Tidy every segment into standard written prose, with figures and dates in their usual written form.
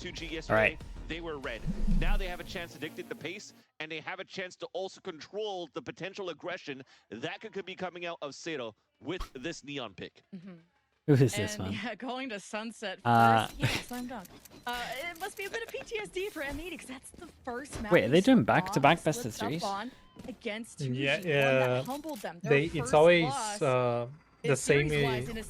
2G yesterday, they were red. Now they have a chance to dictate the pace, and they have a chance to also control the potential aggression that could be coming out of Seto with this Neon pick. Who is this, man? Yeah, going to Sunset first. Yeah, slam dunk. It must be a bit of PTSD for M80 because that's the first map. Wait, are they doing back-to-back best of threes? Against 2G, yeah, humbled them. it's always the same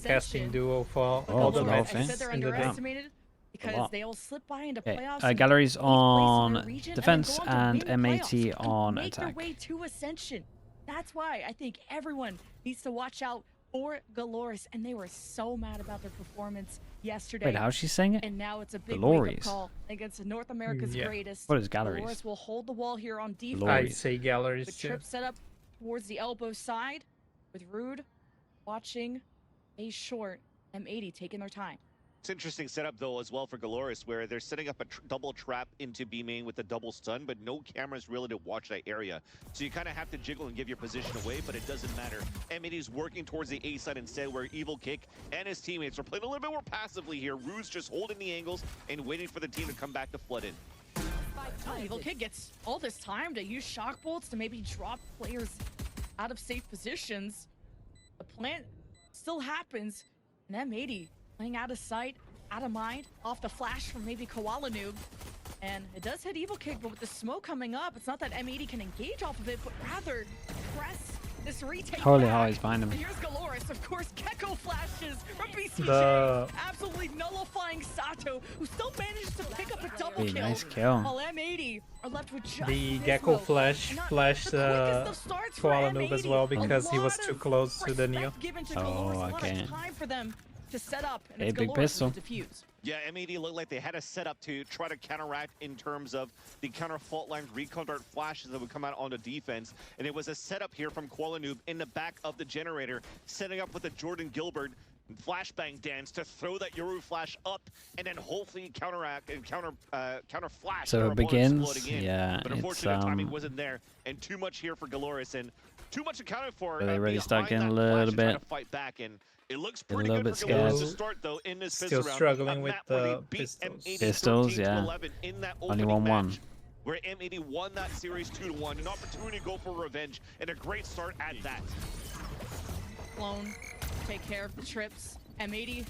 casting duo for all the matches they're in the day. underestimated because they all slip by into playoffs. Galorys on defense and M80 on make their attack. way to Ascension. That's why I think everyone needs to watch out for Galorys, and they were so mad about their performance yesterday. Wait, how's she saying it? And now it's a big Galorys. wake-up call against North America's greatest. What is Galorys? Galorys will hold the wall here on defense. Galorys. I say Galorys The too. trip set up towards the elbow side with Rude watching a short M80 taking their time. It's interesting setup though as well for Galorys, where they're setting up a double trap into B main with the double stun, but no cameras really to watch that area. So you kind of have to jiggle and give your position away, but it doesn't matter. M80's working towards the A side instead, where Evil Kick and his teammates are playing a little bit more passively here. Rude's just holding the angles and waiting for the team to come back to flood in. Evil Kid gets all this time to use shock bolts to maybe drop players out of safe positions. The plant still happens, and M80 playing out of sight, out of mind, off the flash from maybe Koala Noob. And it does hit Evil Kick, but with the smoke coming up, it's not that M80 can engage off of it, but rather press this retake. Holy hell, he's behind him. And here's Galorys, of course, Gecko flashes from BCJ, absolutely nullifying Sato, who still manages to pick up a double kill. Nice kill. While M80 are left with just The this Gecko smoke. flashed Koala Noob as well because he was too close to the Neo. Okay. Time for them to set up, and Hey, it's big Galorys pistol. with the defuse. Yeah, M80 looked like they had a setup to try to counteract in terms of the counter fault line recon dart flashes that would come out onto defense. And it was a setup here from Koala Noob in the back of the generator, setting up with the Jordan Gilbert flashbang dance to throw that Yoru flash up and then hopefully counteract and counter flash. So their it opponents begins, floating in. yeah, But unfortunately, the timing wasn't there, and too much here for Galorys, and too much accounted for. They already start behind getting that a flash little and trying bit. to fight back, and it looks Get a pretty little good bit for Galorys to scared. start though in this Still fifth round. struggling A with map where they the beat pistols. M80 Pistols, 13 to yeah. 11 in that Only opening 1-1. match, where M80 won that series 2-1. An opportunity to go for revenge, and a great start at that. Clone, take care of the trips. M80,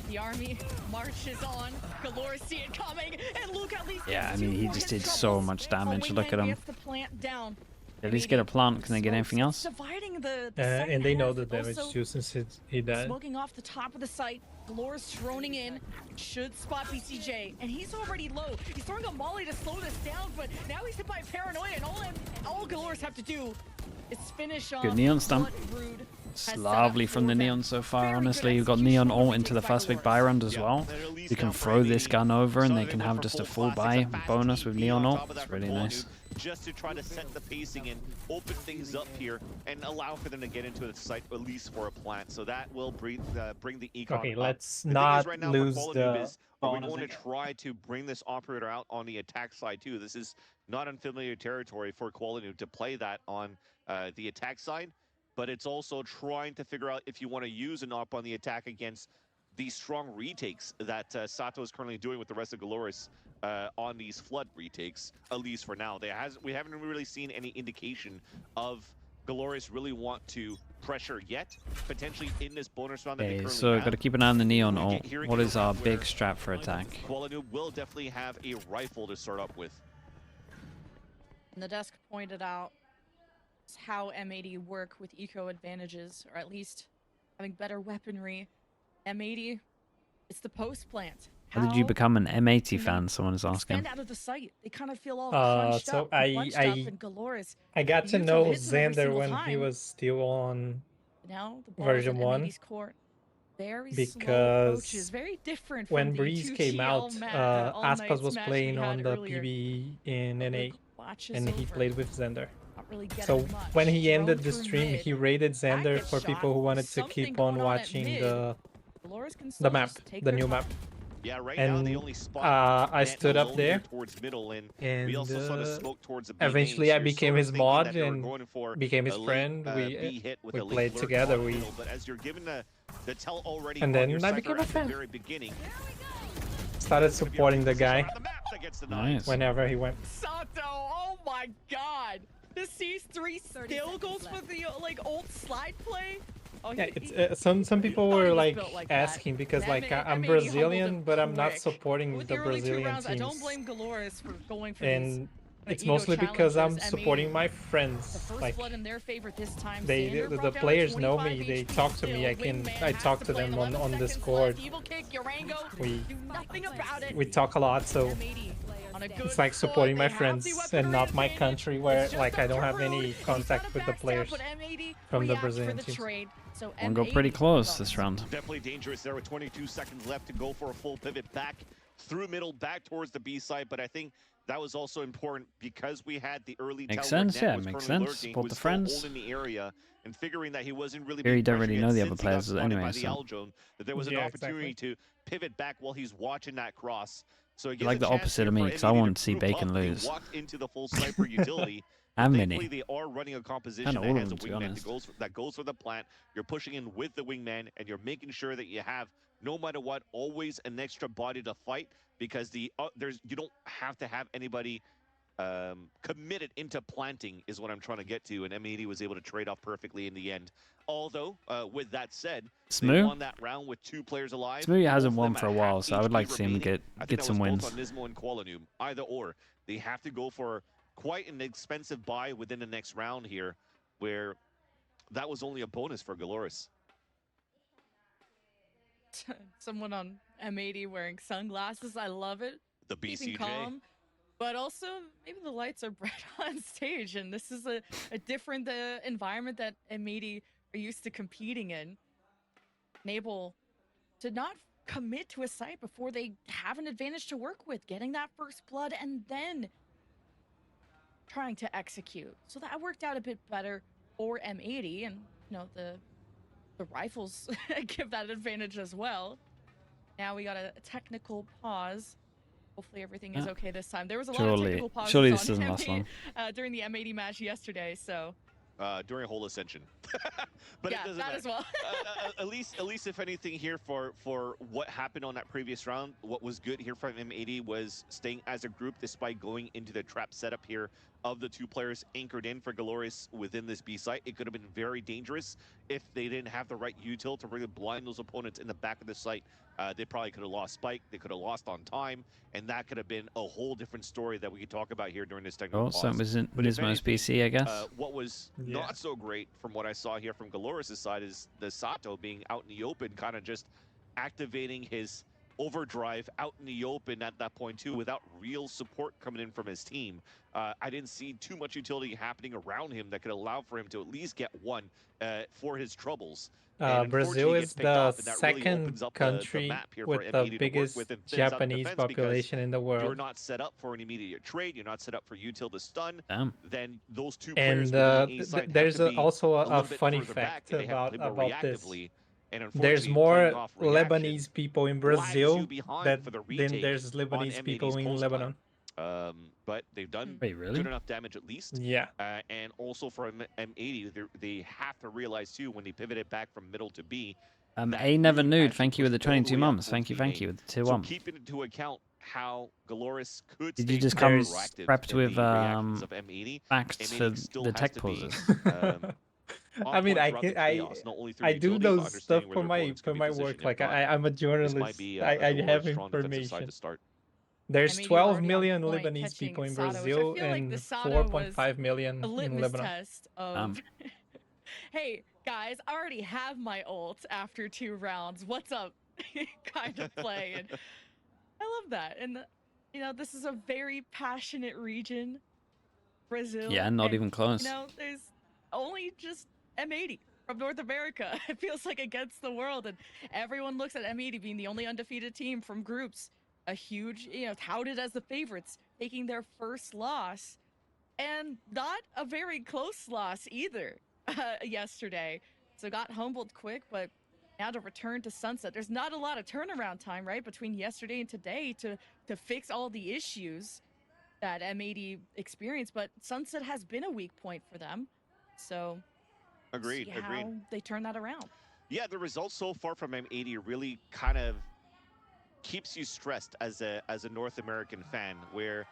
the army marches on. Galorys see it coming, and Luke at least. Yeah, I mean, he just did so much damage. Look at him. Gets the plant down. At least get a plant. Can they get anything else? Dividing the And they know the second half, damage also too since he died. smoking off the top of the site. Galorys droning in, should spot BCJ, and he's already low. He's throwing a molly to slow this down, but now he's hit by paranoia, and all Galorys have to do is finish off Good Neon stump. what Rude It's has set lovely up from for the them. Neon so far, Very good honestly. You've got execution Neon on the ult into the retake by fast pick Galorys. buy round as Yeah, well. they're at least You can now for throw this M80. gun over and So they they can went have for just a full full classics, buy a fast bonus with TP Neon on ult. top of that It's for really Koala nice. Noob, just to try to set the pacing and open things up here and allow for them to get into the site at least for a plant. So that will bring the econ Okay, up. let's The thing is not right now lose for Koala Noob the is, are we bonus going to again. try to bring this operator out on the attack side too? This is not unfamiliar territory for Koala Noob to play that on the attack side, but it's also trying to figure out if you want to use an op on the attack against the strong retakes that Sato is currently doing with the rest of Galorys on these flood retakes, at least for now. We haven't really seen any indication of Galorys really want to pressure yet, potentially in this bonus round that they Okay, currently so have. got to keep an eye on the Neon We ult. get here What in a is our round big where strat for attack? Koala Noob will definitely have a rifle to start up with. And the desk pointed out how M80 work with eco advantages, or at least having better weaponry. M80, it's the post plant. How did you become an M80 fan? they Someone is asking. Stand out of the sight. They kind of feel all hunched So up, and bunched up, and Galorys. I got to Use know hits them every Xander single when he time. was still on Now the ball version is in 1 M80's court. Very slow because approaches, very different when from the Breeze came 2G out, all Aspas nights was match playing we on had the earlier. PB in NA, Luke watches and he over, played with Xander. not really getting So much. when he ended Drone the through stream, mid. he rated Xander gets for shot. people who wanted to Something keep going on at watching mid. the Galorys can still map, just take the their new time. map. Yeah, right now they And only spot I Net stood up alone there, towards middle, and and we also saw the smoke towards the B eventually main, so I you're became sort of his thinking mod that they were and going for became his a late, friend. B hit with we a late played lurk together. on We middle, but as you're given the tell already and on then your I side became or a at the fan. very beginning, started supporting the guy Nice. whenever he went. Sato, oh my god! The C3 still goes for the like old slide play. Oh, Yeah, it's some people were like asking because like I'm Brazilian, but I'm not supporting the Brazilian teams. I don't blame Galorys for going for and these it's mostly because I'm challenges. supporting my friends. The first Like blood in their favor this time. the players know me. They talk to me. I talk to them on Discord. We talk a lot, so it's like supporting my friends and not my country, where like I don't have any contact with the players from the Brazilian team. One go pretty close this round. Definitely dangerous there with 22 seconds left to go for a full pivot back through middle, back towards the B side. But I think that was also important because we had the early Makes tell sense, yeah, makes sense. Support the friends. In the area and figuring that he wasn't really. Here you don't really know the other since he players got anyway, by the so. Alzone, that there was an opportunity to pivot back while he's watching that cross. So it like the opposite of me, because I want to see Bacon lose. Walked into the full sniper utility. And Thankfully, Mini. they are running a composition that has a wingman that goes for the plant. You're pushing in with the wingman, and you're making sure that you have, no matter what, always an extra body to fight, because you don't have to have anybody committed into planting is what I'm trying to get to, and M80 was able to trade off perfectly in the end. Although, with that said, they won that round with 2 players alive. Smooth hasn't won for a while, so I would like to see him get some wins. On Nismo and Qualinum, either or. They have to go for quite an expensive buy within the next round here, where that was only a bonus for Galorys. Someone on M80 wearing sunglasses, I love it. The BCJ. Keeping calm, but also maybe the lights are bright on stage, and this is a different environment that M80 are used to competing in. Able to not commit to a site before they have an advantage to work with, getting that first blood and then trying to execute. So that worked out a bit better for M80, and you know the rifles give that advantage as well. Now we got a technical pause. Hopefully everything is okay this time. There was a lot of technical pauses surely this doesn't last long. During the M80 match yesterday, so during a whole Ascension. But yeah, it doesn't that matter. as well. At least if anything here for what happened on that previous round, what was good here from M80 was staying as a group despite going into the trap setup here of the 2 players anchored in for Galorys within this B site. It could have been very dangerous if they didn't have the right util to really blind those opponents in the back of the site. They probably could have lost Spike, they could have lost on time, and that could have been a whole different story that we could talk about here during this technical pause. So it was Nismo's BC, I guess. What was not so great from what I saw here from Galorys' side is the Sato being out in the open, kind of just activating his overdrive out in the open at that point too, without real support coming in from his team. I didn't see too much utility happening around him that could allow for him to at least get one for his troubles. Brazil is the second country with the biggest Japanese population in the world. You're not set up for an immediate trade. You're not set up for util to stun. Damn. Then those 2 players. And there's also a funny fact about this. There's more Lebanese people in Brazil than there's Lebanese people in Lebanon. But they've done good enough damage at least. Yeah. And also for M80, they have to realize too, when they pivoted back from middle to B. A never nude. Thank you with the 22 months. Thank you with the 2-1. So keeping into account how Galorys could. Did you just come prepped with facts for the tech pauses? I mean, I do those stuff for my work. Like I'm a journalist. I have information. There's 12 million Lebanese people in Brazil and 4.5 million in Lebanon. Test of, hey guys, I already have my ult after 2 rounds. What's up? Kind of play, and I love that. And you know, this is a very passionate region, Brazil. Yeah, not even close. You know, there's only just M80 from North America. It feels like against the world, and everyone looks at M80 being the only undefeated team from groups. A huge, you know, touted as the favorites, taking their first loss, and not a very close loss either yesterday. So got humbled quick, but now to return to Sunset. There's not a lot of turnaround time, right, between yesterday and today to fix all the issues that M80 experienced, but Sunset has been a weak point for them. So agreed. They turn that around. Yeah, the results so far from M80 really kind of keeps you stressed as a North American fan, where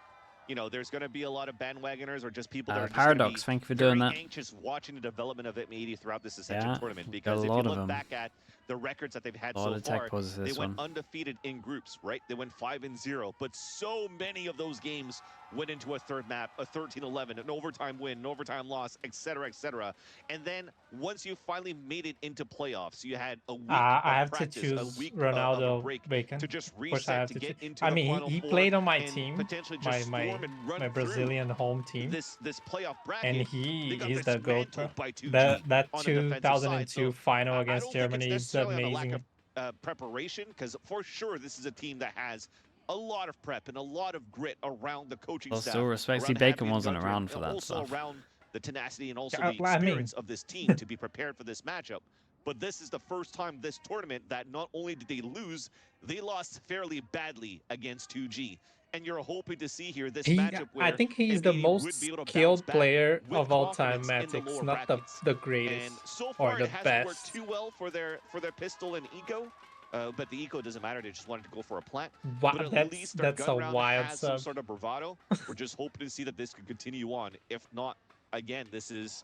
there's going to be a lot of bandwagoners or just people that are Paradox, just thank you for doing that. Anxious watching the development of M80 throughout this Ascension tournament, because if you look back at the records that they've had so far, they went undefeated in groups, right? They went 5-0, but so many of those games went into a third map, a 13-11, an overtime win, an overtime loss, etc., etc. And then once you finally made it into playoffs, you had a week of practice, to choose a week Ronaldo of a break Bacon. to just reset, to get into I the mean, Final he Four played on my and team, potentially just storm and run my Brazilian home team. This playoff bracket, and he they got is the GOAT. by 2G That on the defensive side. 2002 So final against Germany is necessarily amazing. on a lack of preparation, because for sure this is a team that has a lot of prep and a lot of grit around the coaching staff. Still respect, Bacon wasn't around for that also stuff. around the tenacity and also the experience of this team to be prepared for this matchup. But this is the first time this tournament that not only did they lose, they lost fairly badly against 2G. And you're hoping to see here this matchup where I think he's the most skilled player of all time, Matix, not the greatest and so far, or the it hasn't best. worked too well for their pistol and eco. But the eco doesn't matter. They just wanted to go for a plant. Wow, but at least their gun round wild has some sort of bravado. We're just hoping to see that this could continue on. If not, again, this is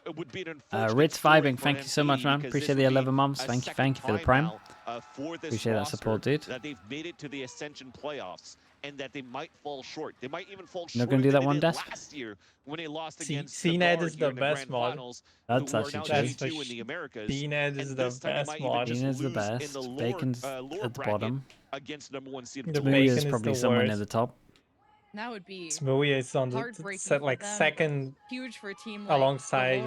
it would be an unfortunate Ritz vibing, thank you so much, man. Appreciate the 11 months. Thank you for the prime. Appreciate that support, dude. That they've made it to the Ascension playoffs, and that they might fall short. They might even fall short. Not gonna do that one, Desk. Last year when they lost against CNED is the best mod. That's actually true. In the Americas. CNED is the best mod. CNED is the best. Bacon's at the bottom. Against the #1 seed. Smoothie is probably somewhere near the top. That would be Smoothie is on the second, huge for a team like alongside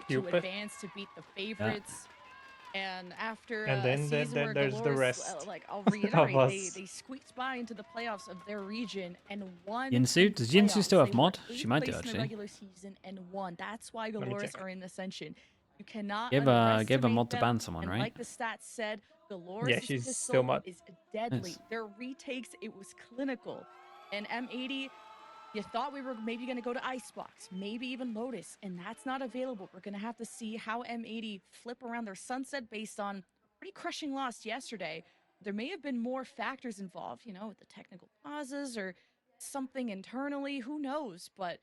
to advance to beat the favorites. And after then there's Galorys, the rest. Like I'll reiterate, they squeaked by into the playoffs of their region and won. Yinsu? Does Yinsu still have mod? She might do, In actually. the regular season and won. That's why Galorys are in Ascension. You cannot give a mod to ban someone, and right? Like the stats said, Galorys' she's pistol still mod. is deadly. Nice. Their retakes, it was clinical. And M80, you thought we were maybe going to go to Icebox, maybe even Lotus, and that's not available. We're going to have to see how M80 flip around their sunset based on a pretty crushing loss yesterday. There may have been more factors involved, with the technical pauses or something internally, who knows? But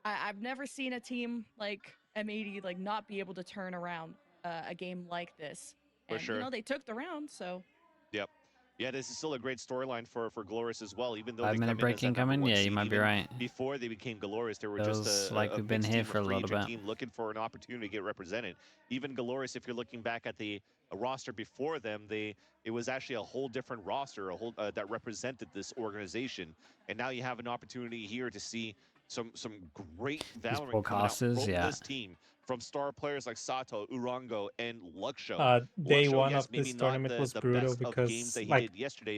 I've never seen a team like M80 not be able to turn around a game like this. For sure. They took the round, so. Yep. Yeah, this is still a great storyline for Galorys as well. Even though 5-minute breaking coming, yeah, you might be right. Before they became Galorys, they were just a we've been here for a little bit. Team looking for an opportunity to get represented. Even Galorys, if you're looking back at the roster before them, it was actually a whole different roster, that represented this organization. And now you have an opportunity here to see some great Valorant coming out from this team. From star players like Sato, Urango, and Luxo. Day one of this tournament was brutal because, I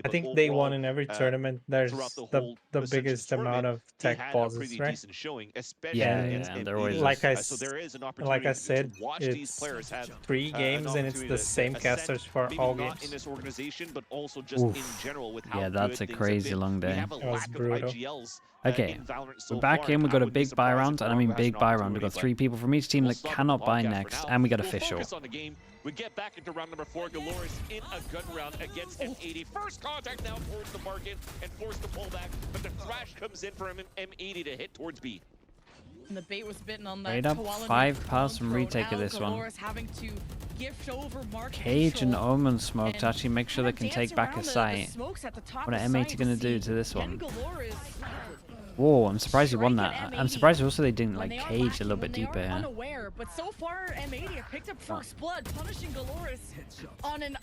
think day one in every tournament, there's the biggest amount of tech pauses, right? Yeah, there always like I to said, watch these players have 3 games and it's the same casters for all games. Not in this organization, but also just in general with how that's a crazy long day. It was brutal. Okay, we're back in. We got a big buy round, and I mean big buy round. We've got 3 people from each team that cannot buy next, and we got official. We get back into round number 4. Galorys in a gun round against M80. First contact now towards the market and forced to pull back, but the thrash comes in for M80 to hit towards B. And the bait was bitten on that. Right up, 5 pass from retake of this one. Cage and Omen smoke to actually make sure they can take back a site. What are M80 going to do to this one? Whoa, I'm surprised he won that. I'm surprised also they didn't Cage a little bit deeper. Unaware, but so far M80 picked up first blood, punishing Galorys on an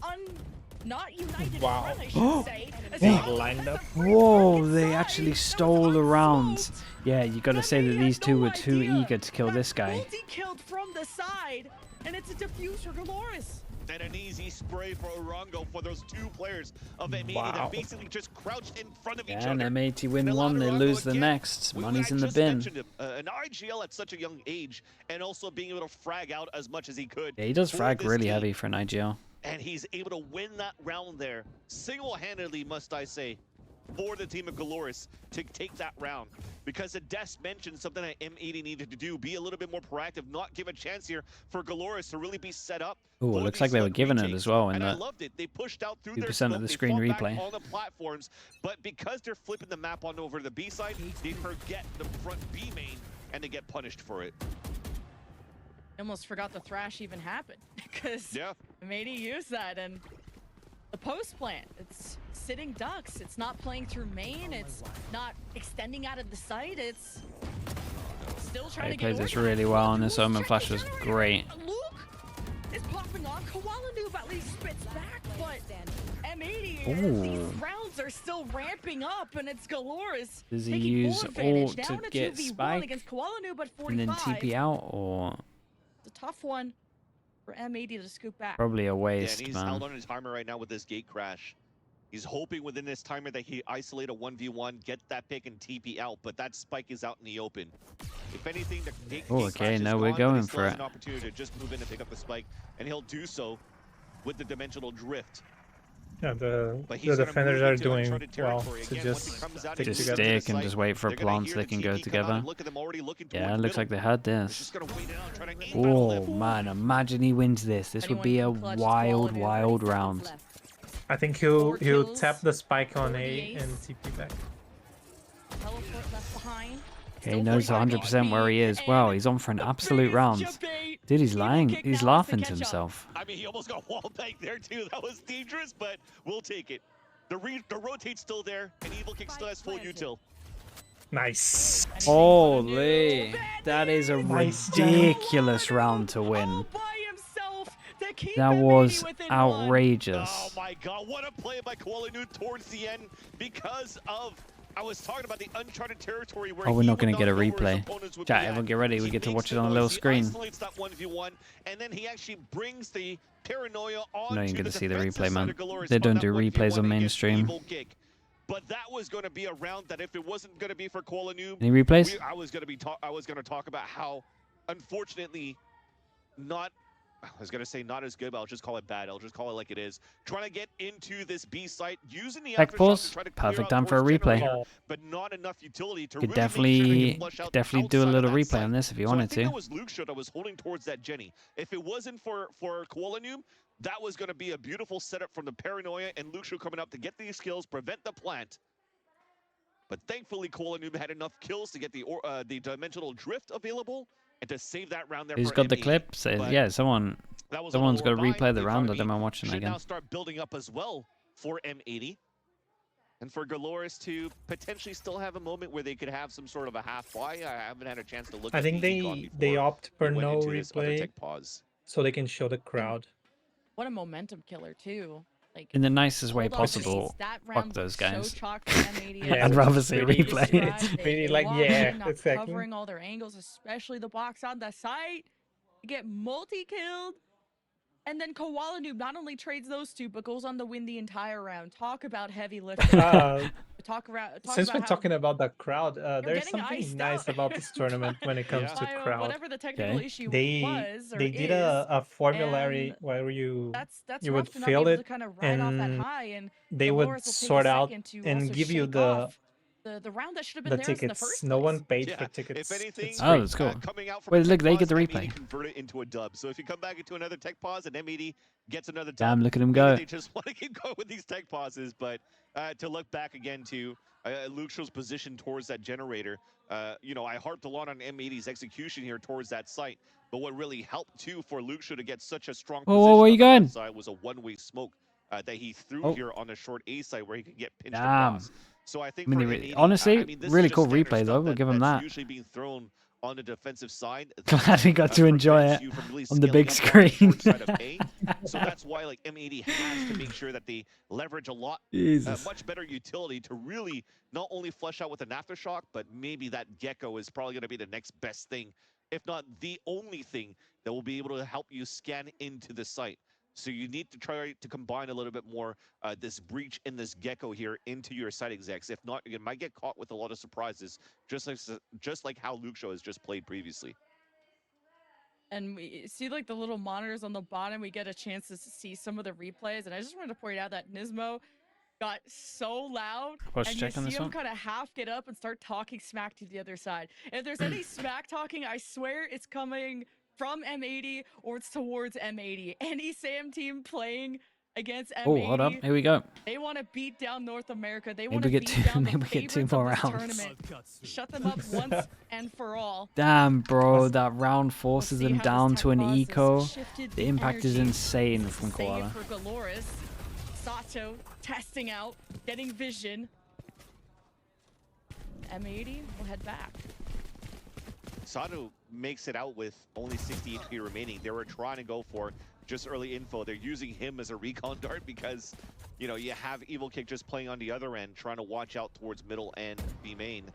not united front, I should say. They lined up. Whoa, they actually stole the rounds. Yeah, you got to say that these two were too eager to kill this guy. Multi-killed from the side, and it's a defuse for Galorys. And an easy spray for Orango for those 2 players of M80 that basically just crouched in front of each other. And M80 win 1, they lose the next. Money's in the bin. An IGL at such a young age, and also being able to frag out as much as he could. Yeah, he does frag really heavy for an IGL. And he's able to win that round there, single-handedly, must I say, for the team of Galorys to take that round. because Des mentioned something that M80 needed to do, be a little bit more proactive, not give a chance here for Galorys to really be set up. Oh, it looks like they were giving it as well in and I that loved it. They pushed out through 2% their smoke, of the they screen fought replay. back on the platforms, but because they're flipping the map on over to the B side, they forget the front B main, and they get punished for it. I almost forgot the thrash even happened, because M80 used that, and the post plant, it's sitting ducks. It's not playing through main. It's not extending out of the site. It's still trying to get plays this really well, and this Omen flash was great. Luke is popping on. Koala Noob at least spits back, but M80, these rounds are still ramping up, and it's Galorys. Does he use ult to get spike against Koala Noob at 45. and then TP out, or? It's a tough one for M80 to scoop back. Probably a waste, and he's held on his timer right now with this gate crash. He's hoping within this timer that he isolate a 1v1, get that pick, and TP out, but that spike is out in the open. If anything, the gate okay, now we're going for it. An opportunity to just move in and pick up the spike, and he'll do so with the dimensional drift. Yeah, the defenders are doing well to just stick and just wait for a plant so they can go together. Yeah, it looks like they had this. Oh man, imagine he wins this. This would be a wild, wild round. I think he'll tap the spike on A and TP back. Okay, he knows 100% where he is. Wow, he's on for an absolute round. Dude, he's lying. He's laughing to himself. I mean, he almost got wall banged there too. That was dangerous, but we'll take it. The rotate's still there, and Evil Kick still has full util. Nice. Holy, that is a ridiculous round to win. That was outrageous. Oh my god, what a play by Koala Noob towards the end because of... I was talking about the uncharted territory where we're not going to get a replay. Chat, everyone get ready. We get to watch it on a little screen. That 1v1, and then he actually brings the paranoia on. No, you get to see the replay, man. They don't do replays on mainstream. But that was going to be a round that if it wasn't going to be for Koala Noob, any replays? I was going to talk about how, unfortunately, I was going to say not as good, but I'll just call it bad. I'll just call it like it is. Trying to get into this B site, using the pause. To try to perfect time for a replay. But not enough utility to could really definitely do a little replay on this if you wanted to. I think it was Luke that was holding towards that Jenny. If it wasn't for Koala Noob, that was going to be a beautiful setup from the paranoia and Luke coming up to get these kills, prevent the plant. But thankfully, Koala Noob had enough kills to get the dimensional drift available. And to save that round there. Who's got the clip? So, yeah, someone's got to replay the round. I don't mind watching it again. Now start building up as well for M80, and for Galorys to potentially still have a moment where they could have some sort of a half buy. I haven't had a chance to look. I think they opt for no replay, so they can show the crowd. What a momentum killer too. Like, in the nicest way possible. Fuck those guys. Yeah, I'd rather see a replay. It's really like, yeah, exactly. Covering all their angles, especially the box on the site. You get multi-killed. And then Koala Noob not only trades those two, but goes on to win the entire round. Talk about heavy lifting. Since we're talking about the crowd, there's something nice about this tournament when it comes to crowd. Whatever the technical issue was, they did a formulary where you would fill it, and they would sort out and give you the round that should have been theirs tickets. In the first no one paid for tickets. If anything, oh, that's cool. Wait, look, they get the replay. Convert it into a dub. So if you come back into another tech pause and M80 gets another dub, damn, look at him go. They just want to keep going with these tech pauses, but to look back again to Luke Show's position towards that generator, you know, I harped a lot on M80's execution here towards that site, but what really helped too for Luke Show to get such a strong position where you going? Side was a one-way smoke that he threw here on the short A side where he could get pinched damn. across. So I think, honestly, really cool replay though. We'll give him that. Usually being thrown on the defensive side. Glad he got to enjoy it on the big screen. So that's why like M80 has to make sure that they leverage a lot, much better utility to really not only flesh out with an aftershock, but maybe that gecko is probably going to be the next best thing, if not the only thing that will be able to help you scan into the site. So you need to try to combine a little bit more this breach and this gecko here into your site execs. If not, you might get caught with a lot of surprises, just like how Luke Show has just played previously. And we see like the little monitors on the bottom. We get a chance to see some of the replays. And I just wanted to point out that Nismo got so loud, Let's and you check on see this him one. kind of half get up and start talking smack to the other side. If there's any smack talking, I swear it's coming from M80 or it's towards M80. Any SAM team playing against M80. Oh, hold up. Here we go. They want to beat down North America. They Maybe want to we beat get down the maybe we get 2 favorites more of this rounds. tournament. Shut them up once and for all. Damn, bro, that round forces We'll them see how down this to an tech boss eco. has shifted The impact is energy. insane from Save Koala. for Galorys. Sato testing out, getting vision. M80 will head back. Sato makes it out with only 60 HP remaining. They were trying to go for just early info. They're using him as a recon dart because, you know, you have Evil Kick just playing on the other end, trying to watch out towards middle and B main.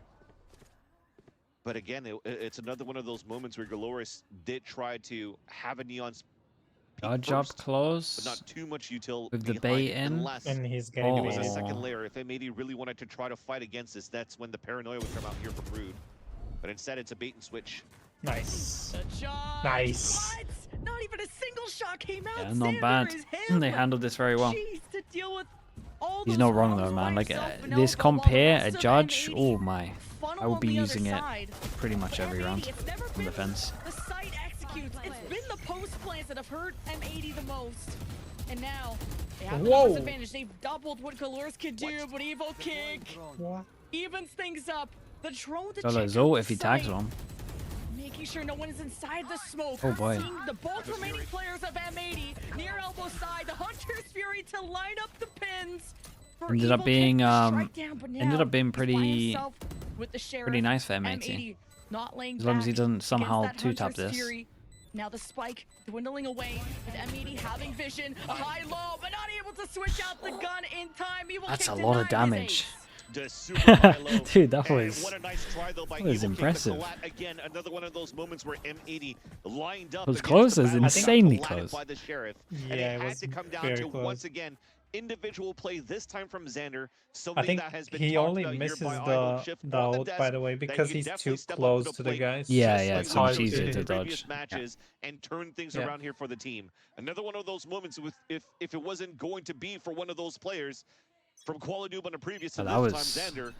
But again, it's another one of those moments where Galorys did try to have a Neon Dodge up close. but not too much util with the bait in. Unless and he's getting it was a baited. second layer. If M80 really wanted to try to fight against this, that's when the paranoia would come out here from Rude. But instead, it's a bait and switch. Nice. The judge. Nice. What? Not even a single shot came out. Yeah, not Xander bad. is him. They handled this very well. Jeez, to deal with all He's those not wrong problems though, man. by Like himself, but this no, comp while the here, rest a of judge. M80 Oh my, funnel I would on be the other using it side. pretty much every M80, round it's never on been the fence. The site executes. It's been the post plants that have hurt M80 the most. And now they have the numbers advantage. They've doubled what Galorys could do, but Evil Kick evens things up. The drone to So check let's out if the he tags site, one. making sure no one is inside the smoke. Oh boy. Seeing the both remaining players of M80 near elbow side. The Hunter's Fury to line up the pins. For Ended Evil up being Kick to strike down, but ended now up being he's by pretty himself with the Sheriff. pretty nice for M80. Not laying As long as he back doesn't somehow against that two-tap Hunter's this. Fury. Now the spike dwindling away with M80 having vision, a high-low, but not able to switch out the gun in time. Evil That's Kick a lot of denied his damage. ace. The super high-low. Dude, that And was what a nice try, though, by that was Evil Kick, but impressive. Collat, again, another one of those moments where M80 lined up. It was against close, the it was battle, insanely collatted close. By the Sheriff. Yeah, And it it had was to come down very to, close. once again, individual play, this time from Xander. I Something think that has been he talked only about here misses by the Idol Shift on the ult, desk, by the way, that because you he's definitely too step up close the to the plate, guys. Yeah, just yeah, like it's we much did easier in to previous dodge. matches, and turn things Yeah. around here for the team. Another one of those moments with if it wasn't going to be for one of those players from Kuala Lumpur on the previous to Well, this that was- time Xander,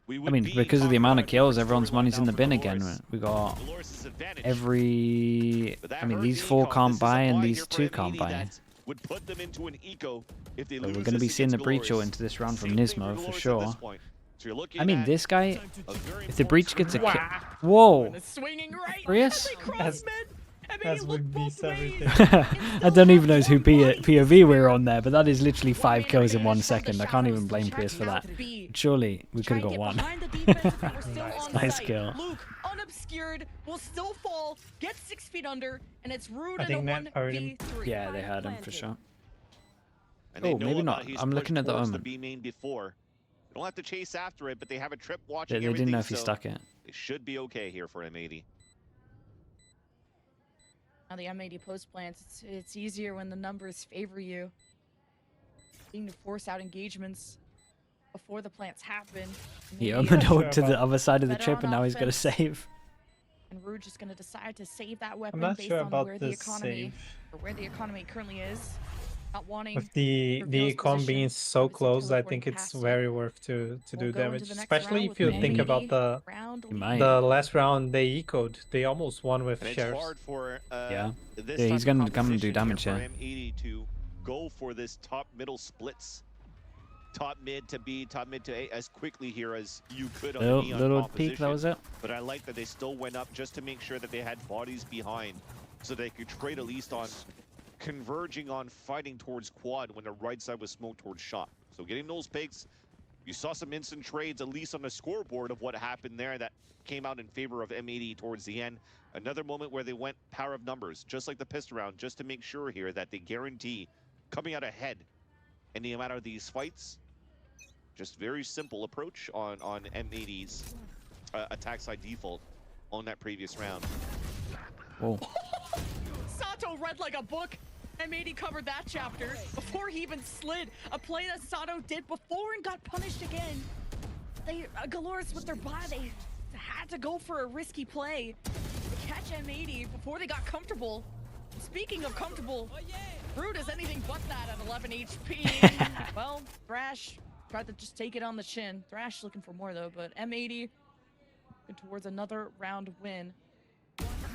we I would mean, be because of the talking amount about of a kills, different everyone's storyline money's now in the for bin Galorys. again. We got Galorys' advantage. every. But that I mean, hurt these the 4 econ. can't This is a buy, and buy these here for 2 can't M80 buy. that would put them into an eco if they So lose we're going to be this seeing the against breacher Galorys. into this round from Same thing Nismo Galorys for at this sure. point. So you're looking I mean, at this guy, a very if the breach gets a kill. Wow. Whoa! And it's swinging right Prius? as they cross As- mid. as M80 we look miss both ways. everything. I don't even know who POV we're on there, but that is literally 5 kills in 1 From the second. I can't even shadows, blame Prius checking for out that. B. Surely we could Try have and got get 1. behind the defense if they were still Nice. on Nice site. kill. Luke, unobscured, will still fall, get 6 feet under, and it's Rude I in a think that hurt him. 1v3. Yeah, they had him for sure. And they Oh, know maybe about not. he's I'm looking pushed at the towards omen. B main before. They don't have to chase after it, but they have a trip They, watching they everything, didn't know if he so stuck it. They should be okay here for M80. Now the M80 post plants, it's easier when the numbers favor you. Being to force out engagements before the plants happen. He Maybe opened sure out to the about- other side of the Better trip, on and now he's got to offense. save. And Rude just gonna decide to save that I'm weapon not based sure on about where the the economy save. or where the economy currently is. Not wanting With the reveals econ position being so of its close, I teleporting think it's past you. very worth to We'll do go into damage. the next Especially round if with you an think Maybe. about the round He might. lead. last round they ecoed. They almost won with And it's sheriffs. hard for Yeah. this Yeah, he's type of gonna come and do composition damage here here. for M80 to go for this top middle splits. Top mid to B, top mid to A as quickly here as you could on the Neon Little composition. peek, that was it. But I like that they still went up just to make sure that they had bodies behind so they could trade at least on converging on fighting towards quad when the right side was smoked towards shot. So getting those picks, you saw some instant trades at least on the scoreboard of what happened there that came out in favor of M80 towards the end. Another moment where they went power of numbers, just like the pistol round, just to make sure here that they guarantee coming out ahead in the amount of these fights. Just very simple approach on M80's attack side default on that previous round. Oh, Sato read like a book. M80 covered that chapter before he even slid. A play that Sato did before and got punished again. They Galorys with their buy, they had to go for a risky play to catch M80 before they got comfortable. Speaking of comfortable, Rude is anything but that at 11 HP. Well, Thrash tried to just take it on the chin. Thrash looking for more though, but M80 towards another round win.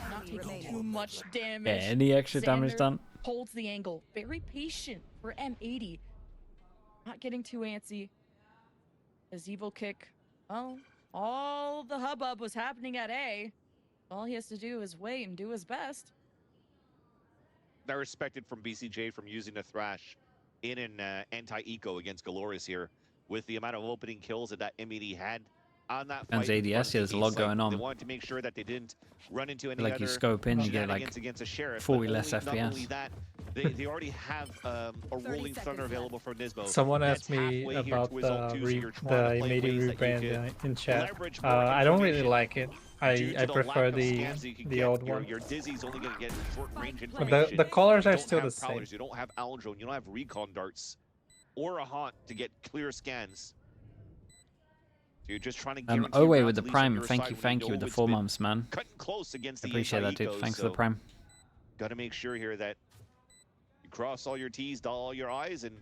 Not taking too much damage. Yeah, any extra damage done? Holds the angle. Very patient for M80. Not getting too antsy. His evil kick. Well, all the hubbub was happening at A. All he has to do is wait and do his best. They're respected from BCJ from using the Thrash in an anti-eco against Galorys here. With the amount of opening kills that M80 had on that fight. ADS, yeah, there's a lot going on. They wanted to make sure that they didn't run into any like other you scope in, you get like against a sheriff, 40 less not FPS. Only that, they already have a rolling thunder available for Nismo. Someone asked me about the M80 rebrand in chat. I don't really like it. I prefer the old one. Your Dizzy's only going to get short range information. The colors are still the same. You don't have Alendrone, you don't have recon darts or a haunt to get clear scans. You're just trying to guarantee Owe with the prime. Thank you with the 4 months, man. Cutting close against the appreciate that, dude. Thanks for the prime. Got to make sure here that you cross all your T's, dot all your I's, and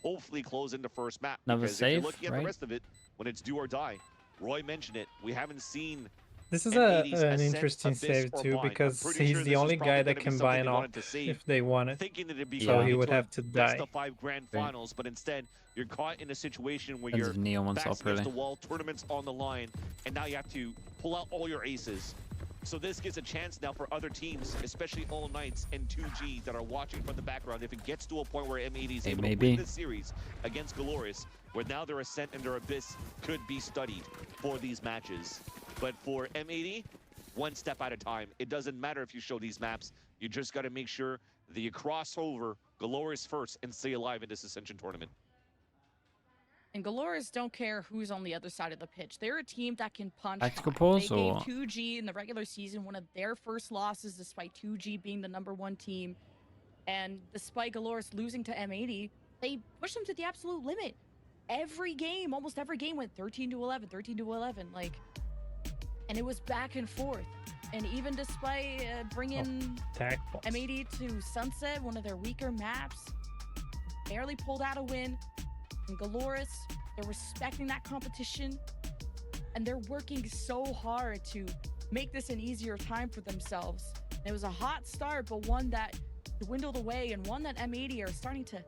hopefully close in the first map. Another because save, if you're looking at right? the rest of it, when it's do or die, Roy mentioned it. We haven't seen. This is an interesting save too, because he's the only guy that can buy an op if they want it. So he would have to die. The 5 grand finals, but instead you're caught in a situation where you're backs against the wall, tournaments on the line, and now you have to pull out all your aces. So this gives a chance now for other teams, especially All Knights and 2G that are watching from the background. If it gets to a point where M80 is able to win this series against Galorys, where now their Ascent and their Abyss could be studied for these matches. But for M80, one step at a time. It doesn't matter if you show these maps. You just got to make sure that you cross over Galorys first and stay alive in this Ascension tournament. And Galorys don't care who's on the other side of the pitch. They're a team that can punch. Tactical high. pause, they or gave 2G in the regular season one of their first losses, despite 2G being the #1 team. And despite Galorys losing to M80, they pushed them to the absolute limit. Every game, almost every game went 13-11, 13-11. Like, and it was back and forth. And even despite bringing M80 to Sunset, one of their weaker maps, barely pulled out a win. And Galorys, they're respecting that competition, and they're working so hard to make this an easier time for themselves. And it was a hot start, but one that dwindled away, and one that M80 are starting to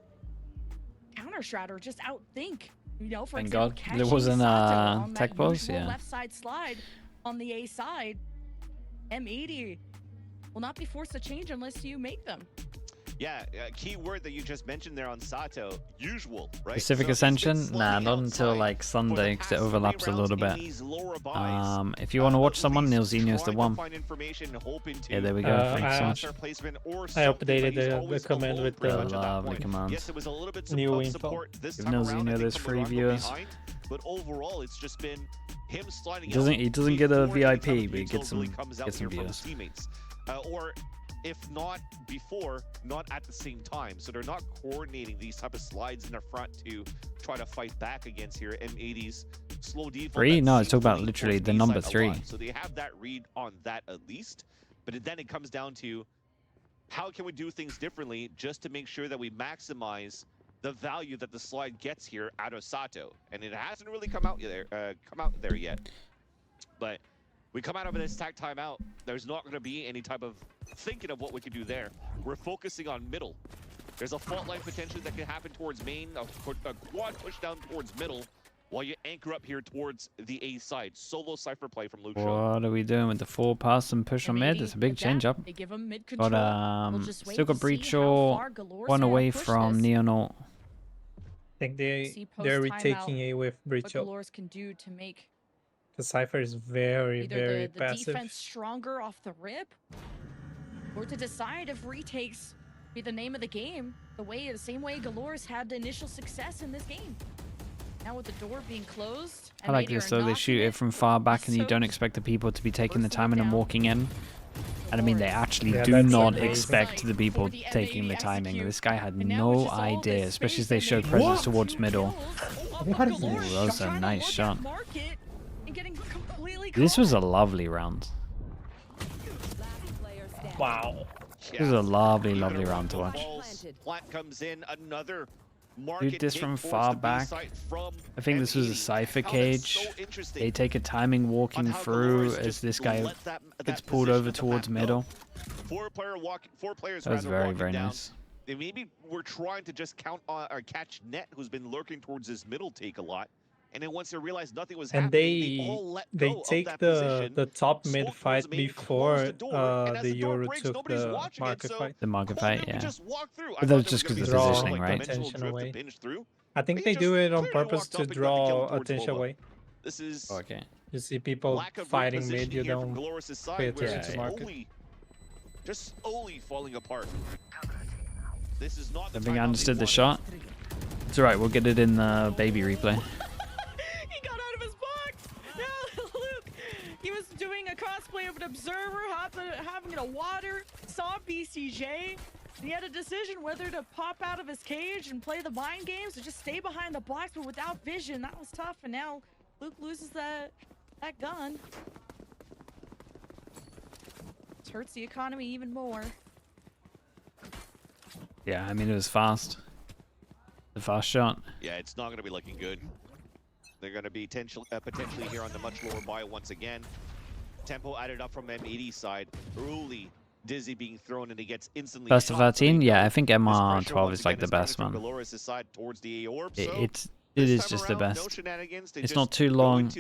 counter-strat or just outthink. You know, for example, God there wasn't a tech pause, yeah. Left side slide on the A side. M80 will not be forced to change unless you make them. Yeah, key word that you just mentioned there on Sato, usual, right? Pacific Ascension? Nah, not until like Sunday, because it overlaps a little bit. If you want to watch someone, Nilzinho's the one. Yeah, there we go. Thanks so much. I updated the command with the lovely command. New info. Give Nilzinho those free viewers. But overall, it's just been him sliding. He doesn't get a VIP, but he gets some viewers. Or if not before, not at the same time. So they're not coordinating these type of slides in the front to try to fight back against here. M80's slow default. 3? No, it's talking about literally the number 3. So they have that read on that at least. But then it comes down to how can we do things differently just to make sure that we maximize the value that the slide gets here out of Sato. And it hasn't really come out there yet. But we come out of this tag timeout, there's not going to be any type of thinking of what we can do there. We're focusing on middle. There's a fault line potentially that can happen towards main, a quad push down towards middle, while you anchor up here towards the A side. Solo Cypher play from Luke. What are we doing with the 4 pass and push on mid? It's a big change up. But still got Breach or 1 away from Neonaut. I think they're retaking A with Breach. What Galorys can do to make the Cypher is very the passive. Defense stronger off the rip, or to decide if retakes be the name of the game, the same way Galorys had the initial success in this game. Now with the door being closed, I like this though. They shoot it from far back, and you don't expect the people to be taking the timing and walking in. And I mean, they actually do not expect the people taking the timing. This guy had no idea, especially as they showed presence towards middle. Ooh, that was a nice shot. This was a lovely round. Wow. This was a lovely round to watch. Plant comes in, another market this from far back. I think this was a Cypher cage. They take a timing walking through as this guy gets pulled over towards middle. Four players That was very, very down. nice. They maybe were trying to just count or catch Net, who's been lurking towards his middle take a lot. And then once they realized nothing was happening, they all let go take of that position, the top mid fight main, before the Euro took the market fight. The market fight, yeah. Just walk through. But that was just because of the positioning, right? Attention away. I think they do it on purpose to draw attention away. This is okay. You see people fighting mid, you don't pay attention to market. Just slowly falling apart. This is not I think I understood the shot. It's alright, we'll get it in the baby replay. He got out of his box! No, Luke! He was doing a cosplay of an observer, having a water, saw BCJ. And he had a decision whether to pop out of his cage and play the mind games or just stay behind the box, but without vision. That was tough, and now Luke loses that gun. This hurts the economy even more. Yeah, I mean, it was fast. The fast shot. Yeah, it's not going to be looking good. They're going to be potentially here on the much lower buy once again. Tempo added up from M80 side. Early Dizzy being thrown and he gets instantly First to 13, yeah, I think MR12 is like the best one. It is just the best. It's not too long.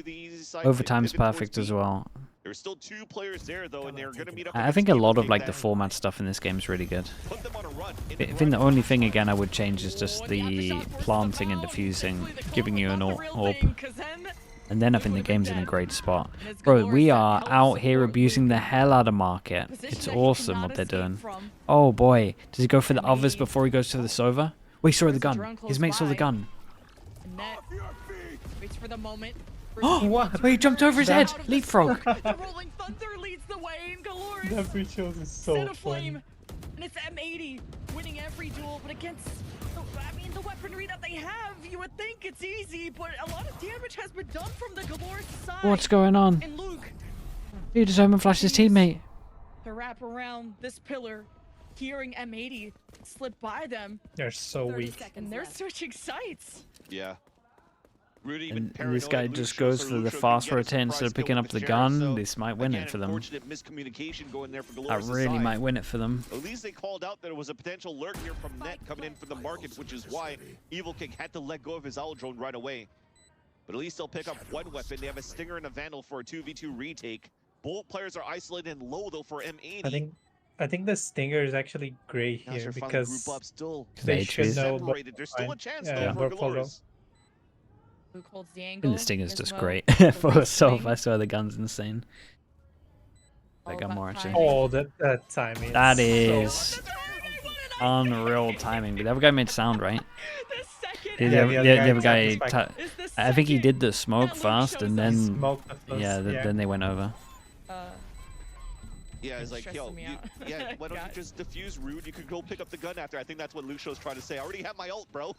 Overtime's perfect as well. There's still 2 players there though, and they're going to meet up. I think a lot of like the format stuff in this game is really good. I think the only thing again I would change is just the planting and diffusing, giving you an orb. And then I think the game's in a great spot. Bro, we are out here abusing the hell out of market. It's awesome what they're doing. Oh boy, does he go for the others before he goes to the Sova? Wait, he saw the gun. His mate saw the gun. Waits for the moment. Oh, what? Wait, he jumped over his head. Leapfrog. The Rolling Thunder leads the way, and Galorys that pre-shows is so fun. And it's M80 winning every duel, but against, I mean, the weaponry that they have, you would think it's easy, but a lot of damage has been done from the Galorys side. What's going on? And Luke, He just open flashed his teammate. To wrap around this pillar, hearing M80 slip by them. They're so weak. And they're switching sites. Yeah. And this guy just goes for the fast rotate instead of picking up the gun. This might win it for them. That really might win it for them. At least they called out that there was a potential lurk here from Net coming in for the market, which is why Evil King had to let go of his owl drone right away. But at least they'll pick up one weapon. They have a Stinger and a Vandal for a 2v2 retake. Both players are isolated and low though for M80. I think the Stinger is actually great here because group up still. They should know. There's still a chance though for Galorys. Luke holds the angle. And the Stinger's just great for herself. I swear the gun's insane. I got more actually. Oh, that timing. That is unreal timing. But the other guy made sound, right? The other guy. I think he did the smoke first, and then then they went over. Yeah, it's like, yo, why don't you just defuse Rude? You could go pick up the gun after. I think that's what Luxio's trying to say. I already have my ult, bro.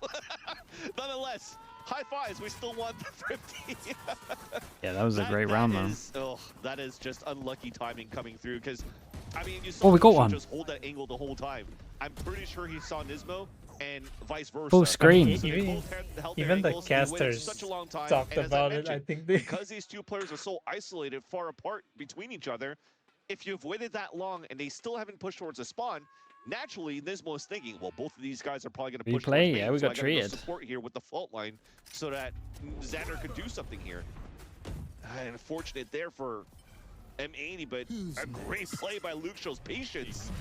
Nonetheless, high fives. We still want the 50. Yeah, that was a great round, though. Oh, that is just unlucky timing coming through. Because, I mean, you saw we got one. Just hold that angle the whole time. I'm pretty sure he saw Nismo and vice versa. Full screen. Even the casters talked about it. I think because these 2 players are so isolated, far apart between each other. If you've waited that long and they still haven't pushed towards a spawn, naturally Nismo is thinking, well, both of these guys are probably going to push towards yeah, we got treated. Support here with the fault line so that Xander could do something here. Unfortunate there for M80, but a great play by Luxio's patience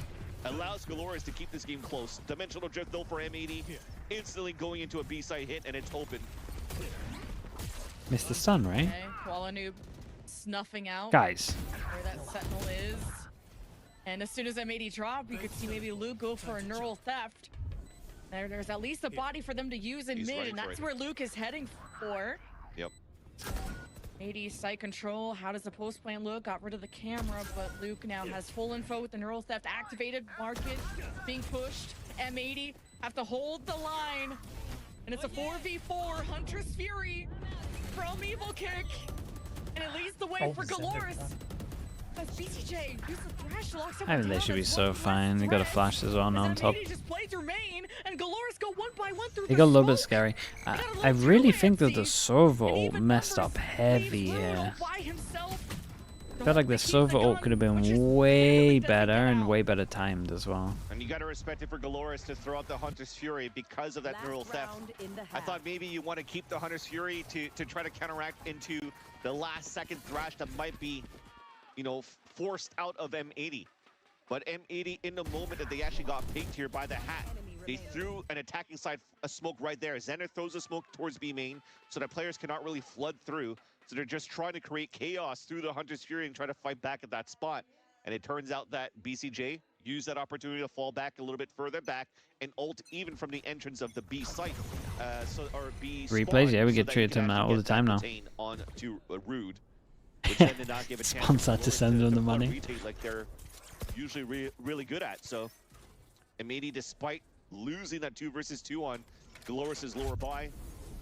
allows Galorys to keep this game close. Dimensional drift though for M80, instantly going into a B-side hit and it's open. Missed the stun, right? Okay, Noob snuffing out guys where that sentinel is, and as soon as M80 drop, you could see maybe Luke go for a neural theft. There's at least a body for them to use in mid, and that's where Luke is heading for. Yep. 80 site control. How does the post plan look? Got rid of the camera, but Luke now has full info with the neural theft activated. Market being pushed. M80 have to hold the line, and it's a 4v4 Huntress Fury from Evil Kick. And it leads the way for Galorys. As BCJ uses the thrash to lock I someone mean, they down should be as so well. fine. They got a flash as well on top. M80 just plays her main, and Galorys go one by one through They the got a little bit smoke. scary. They got a little I really too think that the antsy. Sova And ult even messed up numbers heavy leaves Rude all here. by himself. I felt like the Sova ult could have been way better and way better timed as well. And you got to respect it for Galorys to throw out the Hunter's Fury because of that neural theft. I thought maybe you want to keep the Hunter's Fury to try to counteract into the last second thrash that might be, you know, forced out of M80. But M80, in the moment that they actually got picked here by the hat, they threw an attacking side a smoke right there. Xander throws a smoke towards B main so that players cannot really flood through. So they're just trying to create chaos through the Hunter's Fury and try to fight back at that spot. And it turns out that BCJ used that opportunity to fall back a little bit further back and ult even from the entrance of the B site. Or B Replays, yeah, we get treated to them all the time now. On to Rude, which then did not give a chance Spawns had to send them the money. Like they're usually really good at. So M80, despite losing that 2 versus 2 on Galorys' lower buy,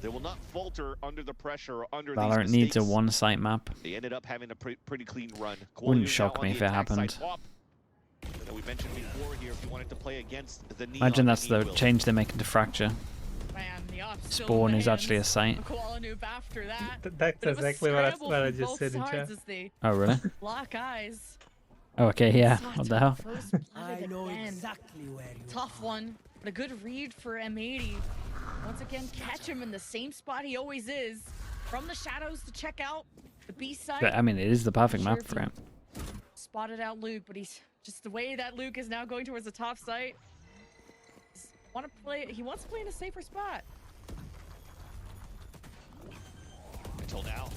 they will not falter under the pressure or under Valorant these needs a mistakes. one-site map. They ended up having a pretty clean run. Wouldn't shock me if it happened. We mentioned before here, if you wanted to play against the Neon, Imagine that's the change they're making to Fracture. Man, the op's still Spawn in is the actually a hands site. of Koala after that. That's But it was exactly what I scrambled just from said in both chat. sides as they Oh, really? lock eyes. Oh, okay, yeah. Saw What the hell? first blood I at know the end. exactly where you Tough one, but a good read for M80. Once again, catch him in the same spot he always is. From the shadows to check out the B side. But, I mean, it is the perfect Sure map if for he him. Spotted out Luke, but he's just the way that Luke is now going towards the top site. He wants to play in a safer spot. Until now.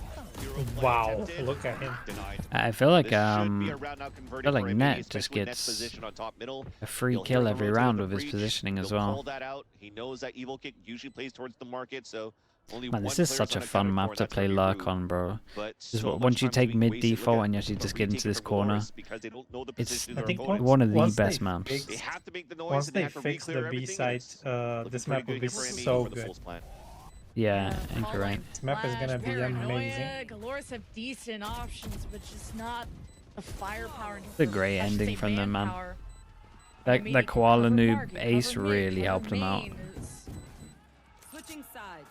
Wow, look at him. Denied. I feel like This should be a round now converting like for M80, Net just especially with Net's gets position on top middle. a free He'll kill hear every from round the with his breach. positioning as He'll well. call that out. He knows that Evil Kick usually plays towards the market, so only Man, one this is player's such a fun unaccounted map for, and to that's play gonna be lurk Rude. on, bro. But Just so much once you time's take being mid wasted. Look default at and you actually a just get into retake this from corner, Galorys because they don't know the it's position I of think their once, opponents. one of the once best they maps. They fix, have to make the noise once and they they have to fix the re-clear B everything. and site, it's looking this pretty map will good be for M80 so for the good. Fulls plan. Yeah, Falling incorrect. This map is gonna Flash, be Paranoia. amazing. Galorys have decent options, but just not the firepower. The great ending from them, man. That Koala noob ace really helped him out. switching sides.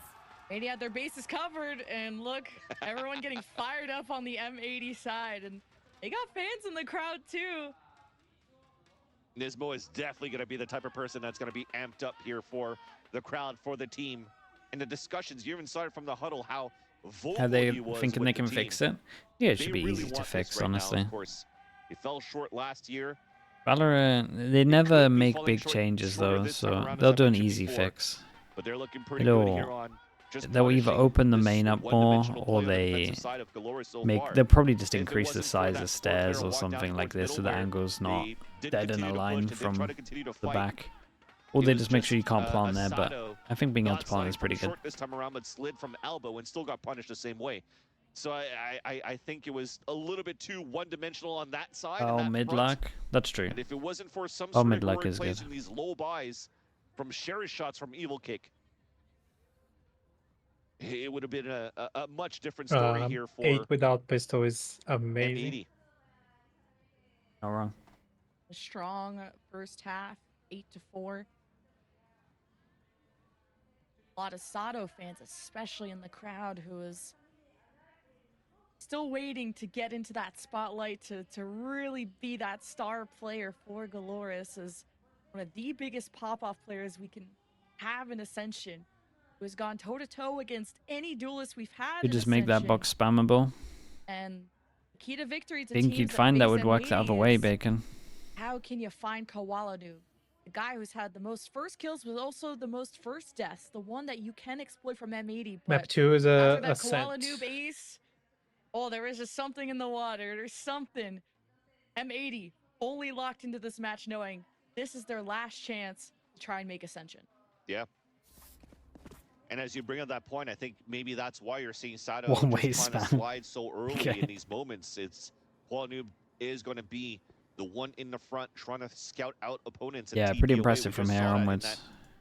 They had their bases covered, and look, everyone getting fired up on the M80 side, and they got fans in the crowd too. Nismo is definitely going to be the type of person that's going to be amped up here for the crowd, for the team. And the discussions, you even started from the huddle, how vocal Are they he was thinking with they the can team. fix it? Yeah, it They should be really easy to want this fix, right now, honestly. of course. He fell short last year. Valorant, they never could be make falling big short- changes shorter though, this time so around, as they'll I do an mentioned easy before. fix. But they're looking pretty good here They'll on just they'll either punishing open the this main up more, one-dimensional or play on the they defensive side of Galorys so make. far. They'll probably just If it increase the wasn't for size that of fourth player stairs or walk down something like towards this, so middle the where angle's not they didn't dead in continue a to push line and didn't try from to continue to the fight. back. Or It they was just make sure you can't just, plant there, but Asado I think being able got to plant slid is pretty from good. short this time around, but slid from elbow and still got punished the same way. So I think it was a little bit too one-dimensional on that side. Oh, and that mid front. luck? That's true. And if it wasn't for some Oh, sort of mid luck heroic is plays good. in these low buys from Sherry shots from Evil Kick, it would have been a much different story here for 8 without pistol is amazing. M80. Not wrong. A strong first half, 8-4. A lot of Sato fans, especially in the crowd, who is still waiting to get into that spotlight to really be that star player for Galorys, as one of the biggest pop-off players we can have in Ascension, who has gone toe-to-toe against any duelist we've had You in just make that Ascension. box spammable. And the key to victory to Think teams you'd that find that face would work the other way, M80 is Bacon. how can you find Kawaladu? The guy who's had the most first kills, but also the most first deaths. The one that you can exploit from M80. But Map 2 is after a that Ascent. Kawaladu ace, oh, there is just something in the water. There's something. M80 only locked into this match knowing this is their last chance to try and make Ascension. Yeah. And as you bring up that point, I think maybe that's why you're seeing Sato One-way just trying to spam. slide so early Okay. in these moments. It's Noob is going to be the one in the front trying to scout out opponents. And Yeah, TP pretty away. impressive We from just here saw that in onwards. that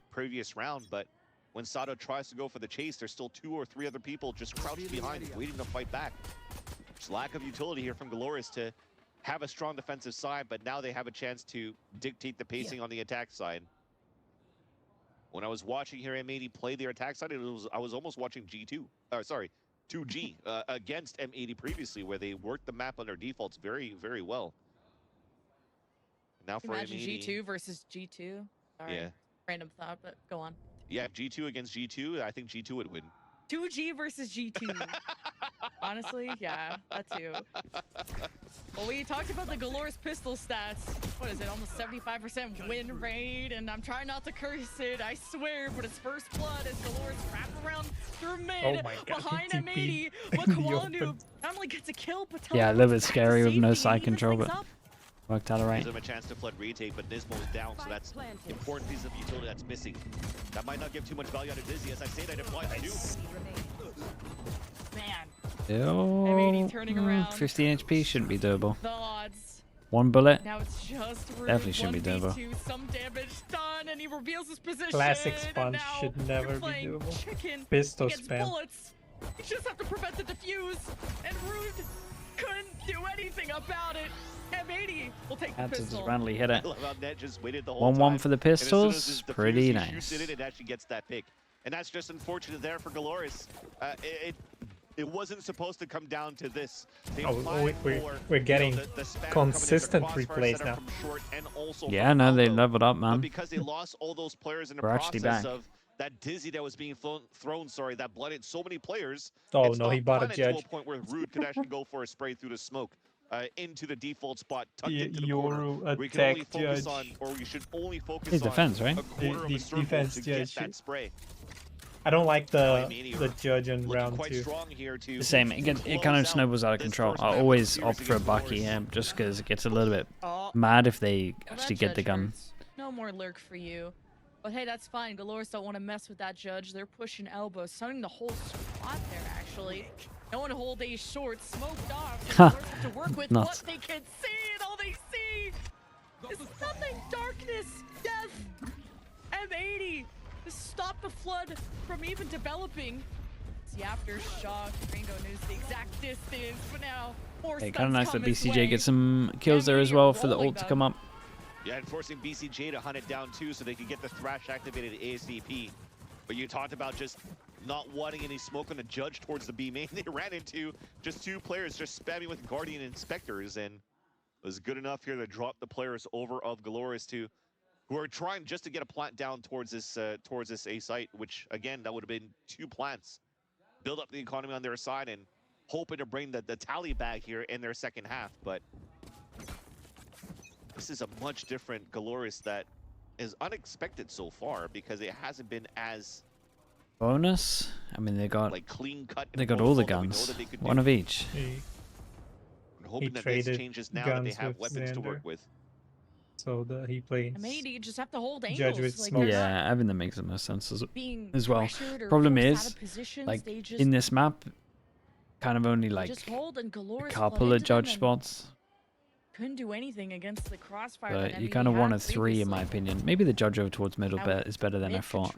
previous round, but when Sato tries to go for the chase, there's still 2 or 3 other people just crouched behind, waiting to fight back. Just lack of utility here from Galorys to have a strong defensive side, but now they have a chance to dictate the pacing on the attack side. When I was watching here M80 play their attack side, I was almost watching G2. Sorry, 2G against M80 previously, where they worked the map on their defaults very, very well. Now for Imagine M80, G2 versus G2. Sorry, yeah, random thought, but go on. Yeah, G2 against G2, I think G2 would win. 2G versus G2. Honestly, yeah, that too. Well, we talked about the Galorys pistol stats. What is it, almost 75% win rate? And I'm trying not to curse it, I swear, but it's first blood as Galorys wrap around through mid behind M80. But Koala not only gets a kill, but yeah, a little bit scary with no side control, but worked out alright. Gives him a chance to flood retake, but Nismo's down, so that's important piece of utility that's missing. That might not give too much value out of Dizzy, as I say that implies I do. Man. Oh, turning around. 15 HP shouldn't be doable. The odds. One bullet. Now it's just definitely shouldn't be doable. Some damage done, and he reveals his position. Classic sponge should never be doable. Pistol spam. Bullets. You just have to prevent the defuse, and Rude couldn't do anything about it. M80 will take the Had to pistol. just randomly hit it. 1-1 for the pistols. Pretty nice. It actually gets that pick. And that's just unfortunate there for Galorys. It wasn't supposed to come down to this. We're getting consistent replays now. Yeah, no, they leveled up, man. But because they lost all those players in the process of that Dizzy that was being thrown, that blooded so many players. Oh no, he bought a judge. To a point where Rude could actually go for a spray through the smoke. Into the default spot, tucked into the corner. We can only focus on, or we should only focus on defense, right? a quarter of a circle defense to judge. get that spray. I don't like the judge in round 2. The same, it kind of snowballs out of control. I always opt for a Bucky here, just because it gets a little bit mad if they actually get the gun. No more lurk for you. But hey, that's fine. Galorys don't want to mess with that judge. They're pushing elbows, stunning the whole squad there, actually. No one hold a short, smoked off. So Galorys have to work with what they can see, and all they see is nothing. Darkness, death, M80 to stop the flood from even developing. The aftershock, Ringo knows the exact distance, but now more kind of nice that BCJ gets some kills there as well for the ult to come up. Yeah, and forcing BCJ to hunt it down too so they can get the Thrash activated ASAP. But you talked about just not wanting any smoke on the judge towards the B main. They ran into just 2 players just spamming with Guardian Inspectors, and it was good enough here to drop the players over of Galorys who are trying just to get a plant down towards this A site, which again, that would have been 2 plants. Build up the economy on their side and hoping to bring the tally bag here in their second half, but this is a much different Galorys that is unexpected so far because it hasn't been as bonus. I mean, they got like clean cut. They got all the guns, one of each. We're hoping that this changes now that they have weapons to work with. So he plays. Maybe you just have to hold angles. Yeah, having that makes the most sense as well. Problem is, like in this map, kind of only like a couple of judge spots. Couldn't do anything against the crossfire. But you kind of want a 3 in my opinion. Maybe the judge over towards middle is better than I thought.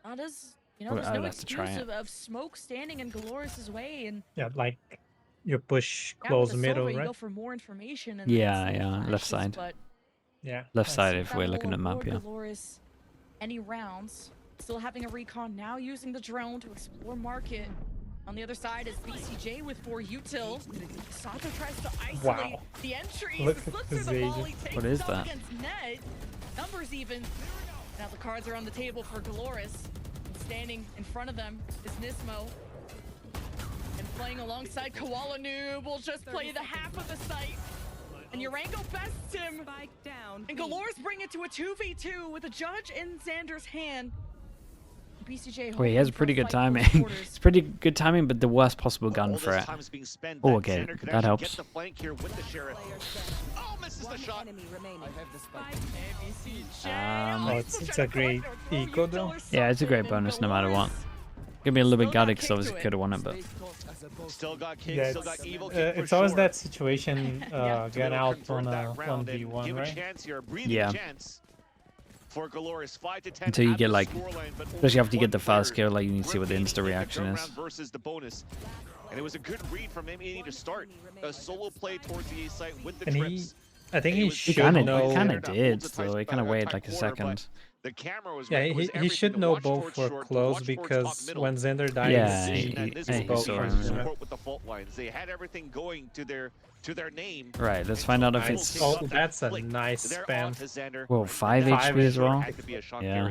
Not as, there's no excuse of smoke standing in Galorys' way, and yeah, like you push close middle, right? You go for more information. And yeah, left side. But yeah, left side if we're looking at map. Yeah. Galorys, any rounds, still having a recon now, using the drone to explore market. On the other side is BCJ with 4 util. Sato tries to isolate the entry. Look Slips at through the volley, what is that? Against Ned. Numbers even. Now the cards are on the table for Galorys. Standing in front of them is Nismo. And playing alongside Koala Noob will just play the half of the site. And Urango bests him. And Galorys bring it to a 2v2 with a judge in Xander's hand. BCJ he has pretty good timing. It's pretty good timing, but the worst possible gun for it. Oh, okay, that helps. It's a great eco though. Yeah, it's a great bonus no matter what. Give me a little bit gutted because obviously could have won it, but it's always that situation. Get out on a 1v1, right? Yeah. For Galorys, 5 to 10 until you get like, especially after you get the first kill, like you need to see what the insta reaction is. Versus the bonus. And it was a good read from M80 to start a solo play towards the A site with the And trips. I think he He should kind know. of did, though. He kind of waited like a second. The camera was Yeah, right. It was he should everything to know watch both towards were short, to close watch towards top because middle. when Xander died, Yeah, he he saw him. support with the fault lines. They had everything going to their name. Right, let's find out if it's... Oh, that's a nice spam. Whoa, 5 HP as well? Yeah.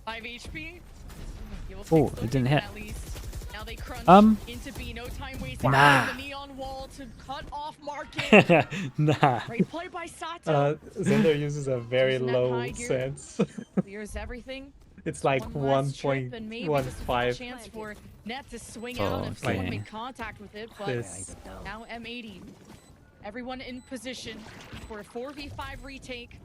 5 HP. Oh, it didn't hit. Now they crunch into B. No time wasted. Nah. The neon wall to cut off market. Nah. Great play by Sato. Xander uses a very Using that low high gear. sense. Clears everything. It's like One last trip, and maybe this is a 1.15. chance for Net to swing out if someone Okay. make contact with it. But This. now M80, everyone in position for a 4v5 retake.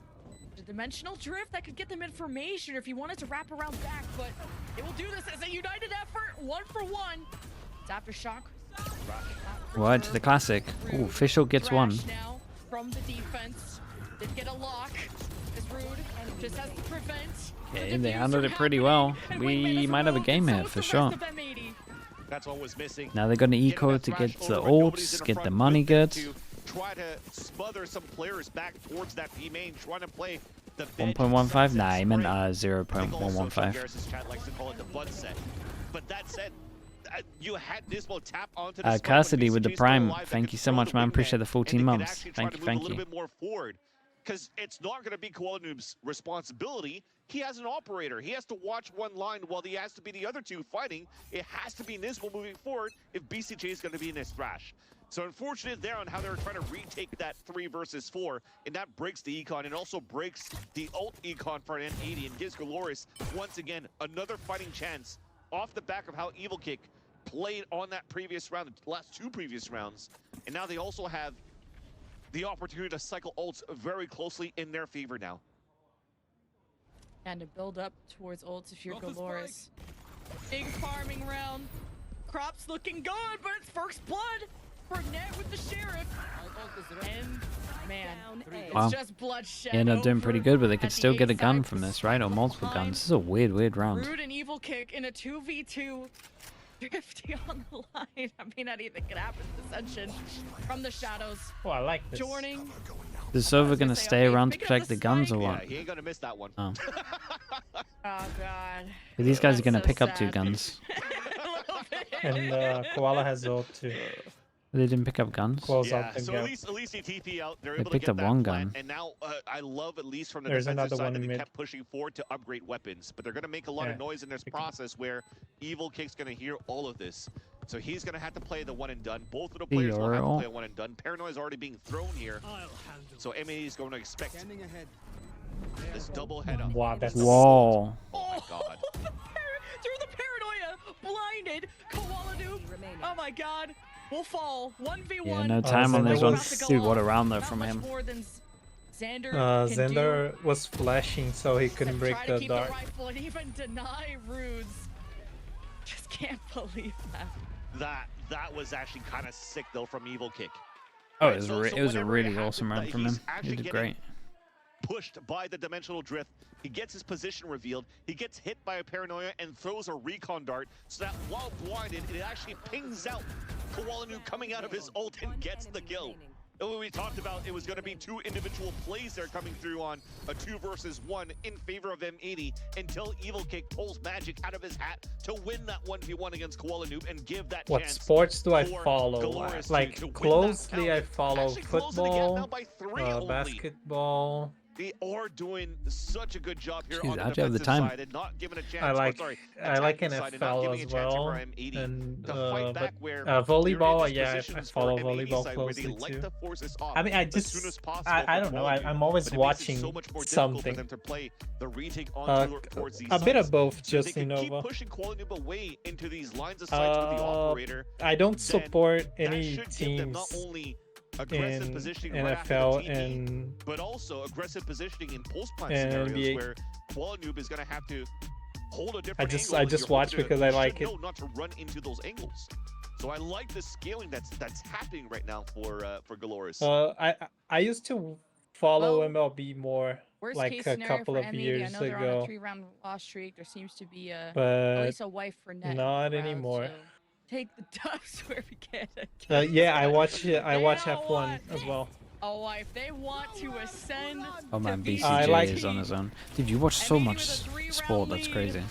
The dimensional drift that could get them information if you wanted to wrap around back, but it will do this as a united effort, 1-for-1. It's Aftershock. What? The classic. Ooh, Fischl gets one. Now from the defense. Did get a lock. Is Rude just has to prevent. Okay, they handled it pretty well. We might have a game here for sure. That's what was missing. Now they're gonna eco to get the ults, get the money good. Try to smother some players back towards that B main, trying to play the 1.15? Nah, I meant 0.115. chat likes to call it the bud set. But that said, you had Nismo tap onto the Cassidy with the Prime. Thank you so much, man. Appreciate the 14 months. Thank you, thank A little you. bit more forward, because it's not going to be Koala Noob's responsibility. He has an operator. He has to watch one line while he has to be the other two fighting. It has to be Nismo moving forward if BCJ is going to be in his thrash. So unfortunate there on how they're trying to retake that 3 versus 4, and that breaks the econ and also breaks the ult econ for an M80 and gives Galorys once again another fighting chance off the back of how Evil Kick played on that previous round, the last 2 previous rounds. And now they also have the opportunity to cycle ults very closely in their favor now. And to build up towards ults if you're Galorys. Big farming round. Crops looking good, but it's first blood for Net with the Sheriff. And man, Wow. it's just bloodshed. They ended up doing pretty good, but they could at the still get a A gun side. from this, right? Or multiple guns. This is a weird round. Rude and Evil Kick in a 2v2. Drifty on the line. I mean, anything could happen to Ascension from the shadows. Oh, I like this. Joining. Is Sova gonna say, stay okay, around to pick up protect the the guns or spike. what? Yeah, he ain't going to miss that one. Oh. Oh god. These guys are That's gonna so pick up 2 sad. guns. A little bit. And Koala has ult too. They didn't pick up guns? Close Yeah, up and so go. at least they TP out. They're They able to picked get up that one plant, gun. and now I love at least from the There's defensive another side one that in they mid. kept pushing forward to upgrade weapons, but they're going to make a lot of Yeah. noise in this process where Evil Kick's going to hear all of this. So he's going to have to play the one and done. Both of the players will have to Euro. play a one and done. Paranoia is already being thrown here, so M80 is going to expect this double head up. Wow, that's Whoa. Oh my god. Through the paranoia, blinded. Koala Noob. Oh my god. Will fall. 1v1. Yeah, no time on Xander this one. was- Dude, what a round though Not from much him. more than Xander can Xander was flashing, so he do. couldn't break Try to the keep dart. the rifle and even deny Rudes. Just can't believe that. That was actually kind of sick though from Evil Kick. Oh, Right, it was, so it was a whenever really happens awesome that round from he's him. actually He did getting great. pushed by the dimensional drift, he gets his position revealed, he gets hit by a paranoia and throws a recon dart so that while blinded, it actually pings out Koala Noob coming out of his ult and gets the kill. And when we talked about it was going to be 2 individual plays there coming through on a 2 versus 1 in favor of M80 until Evil Kick pulls magic out of his hat to win that 1v1 against Koala Noob and give that What chance. sports do I for follow? Galorys Like to win that closely, I count. follow Actually closing the gap now football, by 3 only. basketball. They are doing such a good job here Dude, on the how'd you have the defensive time? side and not giving a chance. I like attacking side and not NFL giving as a chance well, for M80 and to fight but back where volleyball. they're in these Yeah, I positions for follow M80 volleyball side where they closely like too. to force this off I mean, I as soon as just possible I for don't know. Koala Noob, I'm always but it makes it watching so much more difficult for something. them to play the retake onto towards these A bit of sites. both, So just they can keep Nova. pushing Koala Noob away into these lines of sights with the operator. I don't then support That any should give them not teams only aggressive in positioning right after NFL the TP, and but also aggressive positioning in post plant and scenarios NBA. where Koala Noob is going to have to hold a different I just angle. watch because I like it. Know not to run into those angles. So I like the scaling that's happening right now for Galorys. I used to follow Well, MLB more worst like case a scenario couple for of M80, I years know they're on a ago, 3-round loss streak. There seems to be at but least a wife for net not anymore. So take the dubs where we can. Yeah, I watch They F1 don't want as well. a wife. They want to ascend. Oh man, to BCJ like- is on his own. Dude, you watch so M80 much with a 3-round sport. That's lead. crazy.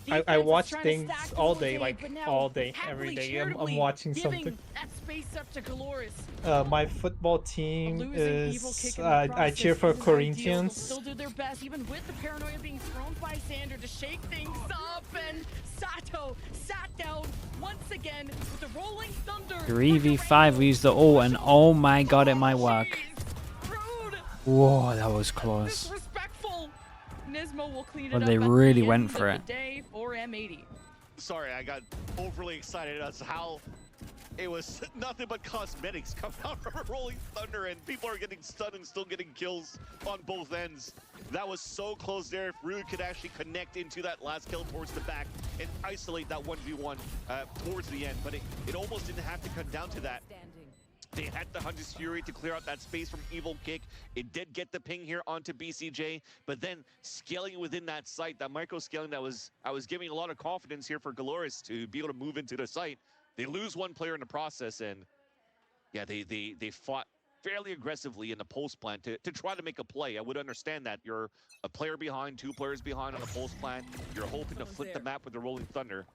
I watch things all day, like all day, every day. I'm watching giving something. that space up to Galorys. My football A team losing evil kick is in the I process cheer for isn't ideal. They'll Corinthians. still do their best, even with the paranoia being thrown by Xander to shake things up. And Sato sat down once again with the rolling thunder. 3v5, we used the ult, and oh my god, it might work. Jeez, rude. Whoa, that was close. Disrespectful. Nismo will clean it But up. they at really the went end for of it. the day for M80. Sorry, I got overly excited as to how it was nothing but cosmetics coming out from a Rolling Thunder, and people are getting stunned and still getting kills on both ends. That was so close there. If Rui could actually connect into that last kill towards the back and isolate that 1v1 towards the end, but it almost didn't have to come down to that. They had the Hunter's Fury to clear out that space from Evil Kick. It did get the ping here onto BCJ, but then scaling within that site, that micro scaling that I was giving a lot of confidence here for Galorys to be able to move into the site. They lose one player in the process, and yeah, they fought fairly aggressively in the post plant to try to make a play. I would understand that you're a player behind, 2 players behind on the post plant. You're hoping to flip the map with the Rolling Thunder.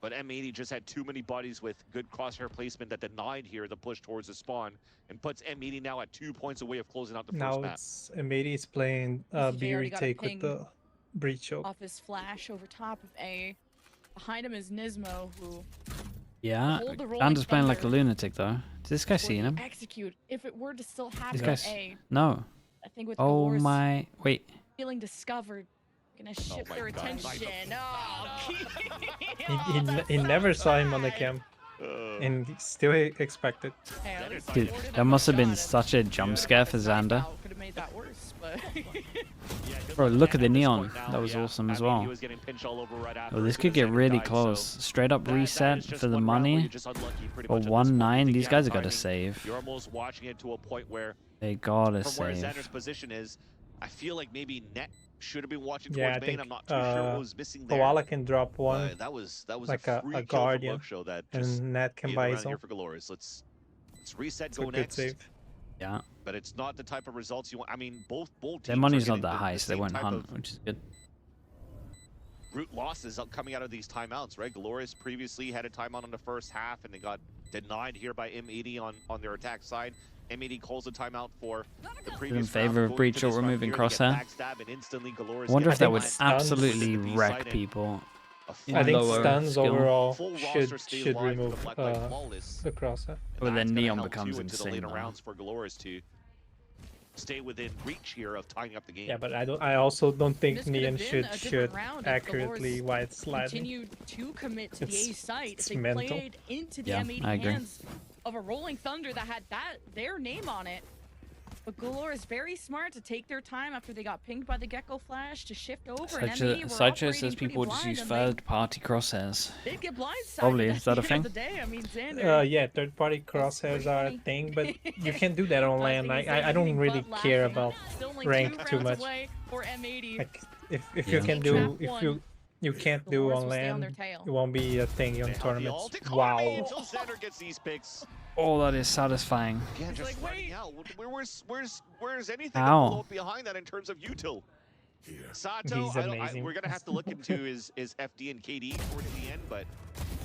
But M80 just had too many bodies with good crosshair placement that denied here the push towards the spawn and puts M80 now at 2 points away of closing out the first Now map. it's M80 is playing BCJ B already got a retake with ping the breach choke. off his flash over top of A. Behind him is Nismo, who Yeah, hold the Rolling Xander's playing like a Thunder. lunatic though. Is this guy Will seeing he him? execute if it were to still This happen guy's... at A. No. I think with Oh Galorys my... Wait. feeling discovered, gonna shift my their God. attention. He never saw him on the cam, and he still expected. Dude, that must have been such a jump scare for Xander. Could have made that worse, but Bro, look at the neon. That was awesome as well. Oh, this could get really close. Straight up reset for the money. Or 1-9. These guys have got to save. You're almost watching it to a point where They gotta from where save. Xander's position is, I feel like maybe Net should have been watching Yeah, towards I main. think I'm not too sure what was missing there. Koala can drop one, That was like a a free kill guardian, from show that just and Nat can gave buy around his here own. for Galorys. Let's reset, It's a go good next. save. Yeah. But it's not the type of results you want. I mean, both teams Their are money's not getting that the high, so they same won't type hunt, of which is good. root losses coming out of these timeouts, right? Galorys previously had a timeout on the first half, and they got denied here by M80 on their attack side. M80 calls a timeout for the previous In favor round, of going breach to or this round removing here to get crosshair. backstab, and instantly Galorys I wonder get if that would stuns absolutely with the B wreck side and people. a I think lower stuns skill. overall full roster stays should live remove for the Black Light Flawless. the crosshair. And Well, then that's gonna Neon help becomes too into the insane, later though. rounds for Galorys to stay within reach here of tying up the game. Yeah, but I also don't think This could have Neon been should a different shoot round if accurately Galorys while it's sliding. continue to commit to the A It's- site. If it's they mental. played into the Yeah, M80 I agree. hands of a Rolling Thunder that had their name on it. But Galorys very smart to take their time after they got pinged by the Gecko Flash to shift over. and M80 were Sideshow operating says pretty people just blind, use and they third-party crosshairs. did get blindsided Probably, at is that the a end thing? of the day. I mean, Xander. Yeah, third-party crosshairs are a funny. thing, but you can do that on land. I don't Anything really but care laughing. about Still only rank 2 too rounds much. away for M80. like if Yeah. you can do Trap if one. you can't The do Lords on will stay on land, their tail. it won't be a thing They on have the tournaments. alt economy Wow. until Xander gets these picks. Oh, that is satisfying. Yeah, He's just like, finding wait. out. Where's anything Ow. to blow up behind that in terms of util? Sato, He's amazing. we're gonna have to look into his FD and KD towards the end, but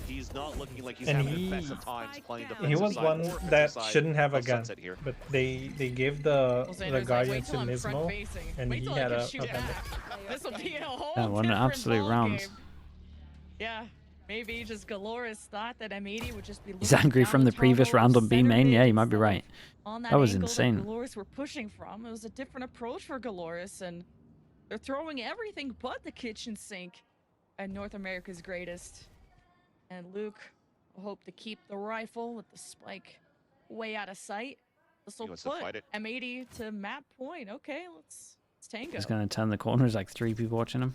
he's not looking like he's And having he- the best of times playing defensive He was side one or offensive that side shouldn't have a of gun, Sunset here. but they gave Well, the Xander's like, guardian wait to till I'm Nismo, front-facing. and Wait he till I had can a shoot vendor. back. This will be a whole Yeah, what an different absolute ball round. game. Yeah, maybe just Galorys thought that M80 would just be. He's looking angry down from the previous tunnel, round on B center main. mid Yeah, you might be instead of right. On that That was angle insane. That Galorys were pushing from. It was a different approach for Galorys, and they're throwing everything but the kitchen sink at North America's greatest. And Luke will hope to keep the rifle with the spike way out of sight. This will He wants to put fight it. M80 to map point. Okay, let's tango. He's gonna turn the corner. There's like 3 people watching him.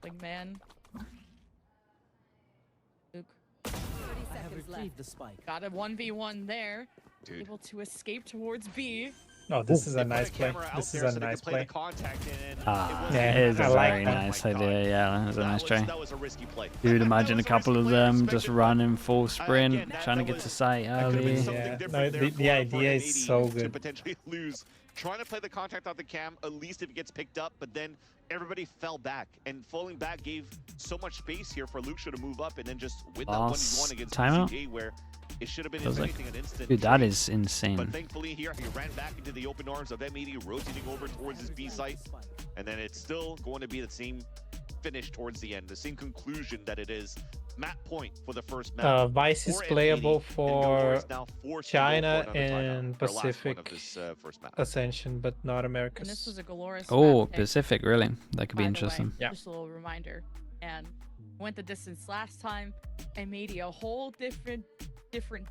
Big man. Luke. 30 seconds left. Got a 1v1 there. Dude. Able to escape towards B. Oh, this is a nice play. This is a nice play. Ah, Yeah, it is a I like very that. nice idea. Yeah, that was a nice try. That was a risky play. Dude, imagine a couple of them just running full sprint, trying to get to site early. Yeah, no, the idea is so To good. potentially lose. Trying to play the contact on the cam, at least if it gets picked up, but then everybody fell back. And falling back gave so much space here for Luxio to move up and then just win that 1v1 against BCJ, where it should have been, if anything, an instant. Dude, that is insane. But thankfully here, he ran back into the open arms of M80, rotating over towards his B site. And then it's still going to be the same finish towards the end, the same conclusion that it is. Map point for the first map. Vice is playable for China and Pacific Ascension, but not America's. And this was a Galorys Oh, map pick, Pacific, really? That could be by the interesting. way. Yeah. Just a little reminder. And went the distance last time and made a whole different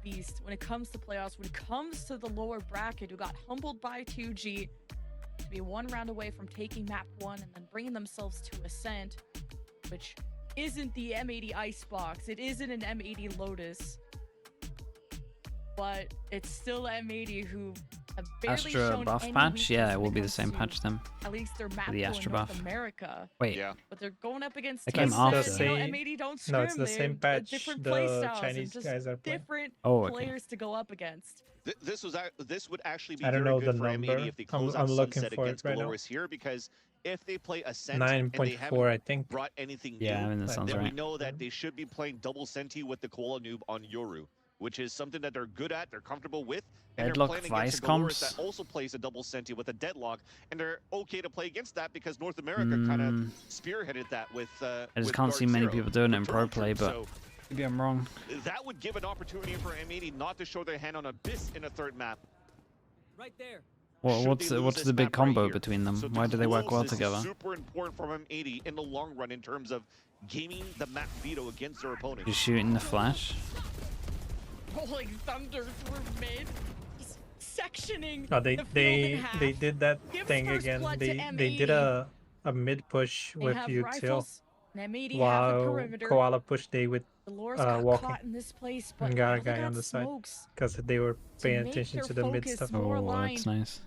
beast when it comes to playoffs, when it comes to the lower bracket, who got humbled by 2G to be one round away from taking map 1 and then bringing themselves to Ascent, which isn't the M80 Icebox, it isn't an M80 Lotus, but it's still M80 who have barely Astra shown buff any patch? weakness Yeah, it when will be the comes same to patch then. at least their map The pool in Astra North buff. America. Wait, Yeah. But they're going up against It came teams after. that, It's the you know, same- M80 don't No, it's scrim, the same they're patch different the play styles Chinese and just guys are playing. different Oh, okay. players to go up against. This would actually be I don't very know good the for number. M80 if they close I'm out looking Sunset for it against right now. Galorys here, because if they play Ascent and they 9.4, I haven't think. brought anything yeah, I new, mean, that sounds then we right. know that they should be playing double Senti with the Koala Noob on Yoru, which is something that they're good at, they're comfortable with, and Deadlock they're playing against Vice a Galorys comps? that also plays a double Senti with a Deadlock, and they're okay to play against that because North America kind of spearheaded that with I just can't see many people doing it in pro play, but So maybe I'm wrong. that would give an opportunity for M80 not to show their hand on Abyss in a third map. Right there. Well, Should what's they lose what's this the big map right combo here? between them? So to Why do they work close well this together? is super important for M80 in the long run in terms of gaming the map veto against their opponent. Just shooting the flash. Rolling thunder through mid, just sectioning. No, the field in they half. did that Gives thing first again. blood to They did M80. a mid push They with have you till, rifles, and M80 have the while perimeter. Koala pushed they with Galorys got walking caught in this place, but and got a now they guy got on the side smokes because they were paying make attention their to the mid focus stuff. more Oh, aligned. that's nice.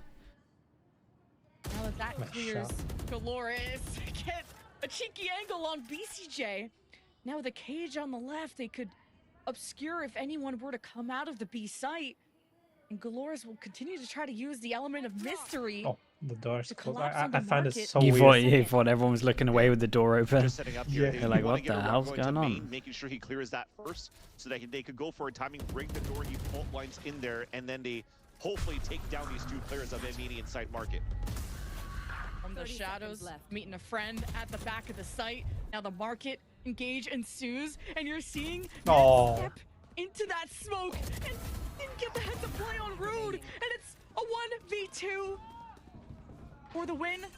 Now that that Nice clears, shot. Galorys get a cheeky angle on BCJ. Now with a cage on the left, they could obscure if anyone were to come out of the B site. And Galorys will continue to try to use the element of mystery. Oh, the door's To closed. collapse I on the find it market. so You weird. thought everyone was looking away with the door open. Just setting up here. Yeah. They They're like, wanna what get the a run hell's going to going on? main, making sure he clears that first so that they could go for a timing, break the door, he fault lines in there, and then they hopefully take down these two players of M80 inside market. From the 30 shadows, seconds left. meeting a friend at the back of the site. Now the market engage ensues, and you're seeing Ned Oh. step into that smoke and didn't get the heads up play on Rude, and it's a 1v2 for the win. Oh,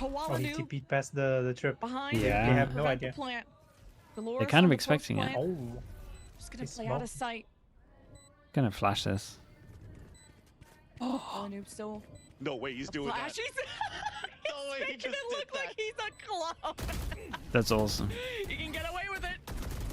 Koala he Noob TP'd past the trip. behind. Yeah. to They have no prevent the idea. plant. They're Galorys kind on of the expecting first it. plant, Oh, just gonna They play out of smoked. sight. Gonna flash this. Koala Noob still No way, he's doing flash. that. No way, he Making just it did look like that. he's a clown. That's awesome. He can get away with it.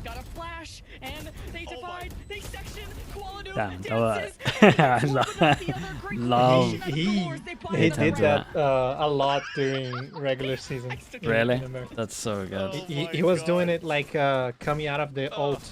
Got a flash, and they Oh my. divide, they section. Koala Noob Damn, dances. I and love- open up the other great love- combination of he Galorys. They buy he another did round. that a lot during regular season. in Really? America. That's so good. Oh He my was doing God. it like coming out of the ult.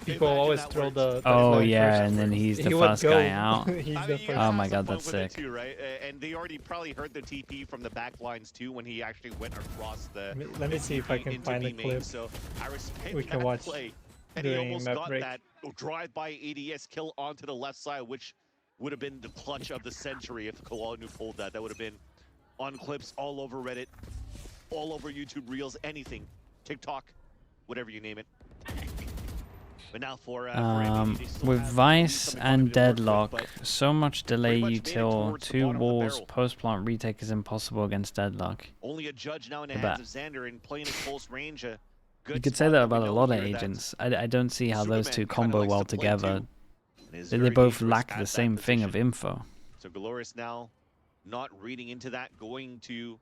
People Imagine always that throw works. the Oh flag yeah, first. and then he's the He would first go. guy out. He's I the mean, you first. Oh have my some God, fun that's with it sick. too, right? And they already probably heard the TP from the back lines too when he actually went across the. Let me see if I can into find the B main, clip. So I respect We can that watch play. And he during almost map got break. that drive-by ADS kill onto the left side, which would have been the clutch of the century if Koala Noob pulled that. That would have been on clips all over Reddit, all over YouTube Reels, anything, TikTok, whatever you name it. But now for M80, they still With have Vice something and to work with, Deadlock, but so much delay pretty much made it util, towards the 2 bottom of the walls, barrel. post-plant retake is impossible against Deadlock. only a judge now in the I hands bet. of Xander and playing at close range. A good You could say spot, that but we about a know lot of here that agents. I don't see how those Superman two kinda combo likes well to play together. too, and is They very both dangerous lack at the that same thing of position. info. So Galorys now not reading into that, going to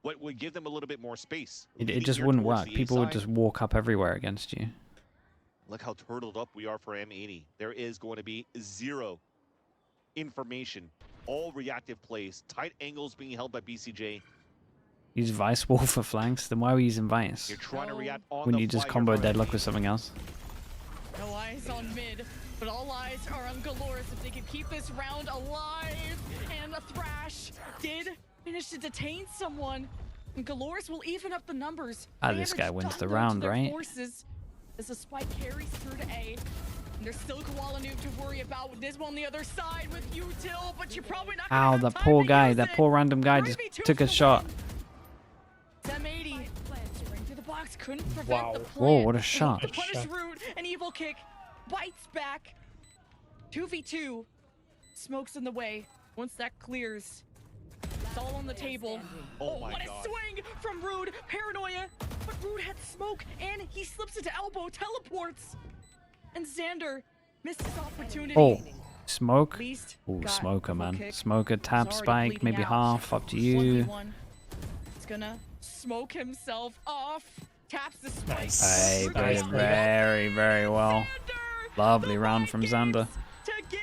what would give them a little bit more space. It leading just here wouldn't towards work. the A People would side. just walk up everywhere against you. Look how turtled up we are for M80. There is going to be zero information, all reactive plays, tight angles being held by BCJ. Use Vice Wall for flanks? Then why are we using Vice? You're trying to react on Wouldn't the you just fly combo here for Deadlock M80. with something else? No eyes on mid, but all eyes are on Galorys if they can keep this round alive. And the Thrash did manage to detain someone. And Galorys will even up the numbers. This guy wins the round, right? Forces as the spike carries through to A. And there's still Koala Noob to worry about with this one on the other side with Util, but you're probably not gonna Ow, have that time poor to guy, use that it. poor random guy just 3v2 took a for shot. one. M80 spring through the box, couldn't prevent Wow. the plant. Whoa, what a shot. The punish route, an evil kick, bites back. 2v2, smokes in the way. Once that clears, it's all on the table. Oh my what God. a swing from Rude. Paranoia, but Rude had smoke, and he slips into elbow, teleports. And Xander missed his opportunity. Oh, smoke. Least Ooh, got smoker, full man. kick. Smoker, tap, He's already spike, bleeding maybe out. half, up to you. 1v1. He's gonna smoke himself off. Taps the spike. Nice. Hey, Rude played goes very, very well. Xander, Lovely the round from Vikings Xander. to give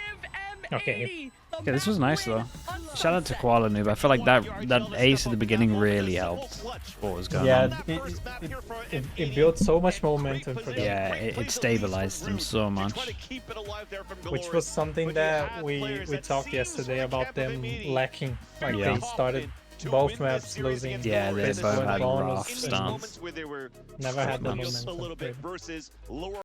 M80 Okay. the Okay, this was map nice win though. on Shout out to Sunset. Koala Noob. I feel like that ace at the beginning really helped what was going Yeah, on. it built so much momentum for them. Yeah, it stabilized them so much. Which was something that we talked yesterday about them lacking. Like Yeah. they started both maps losing. Yeah, they physical both and had bonus rough and starts. Never had the Nice. momentum.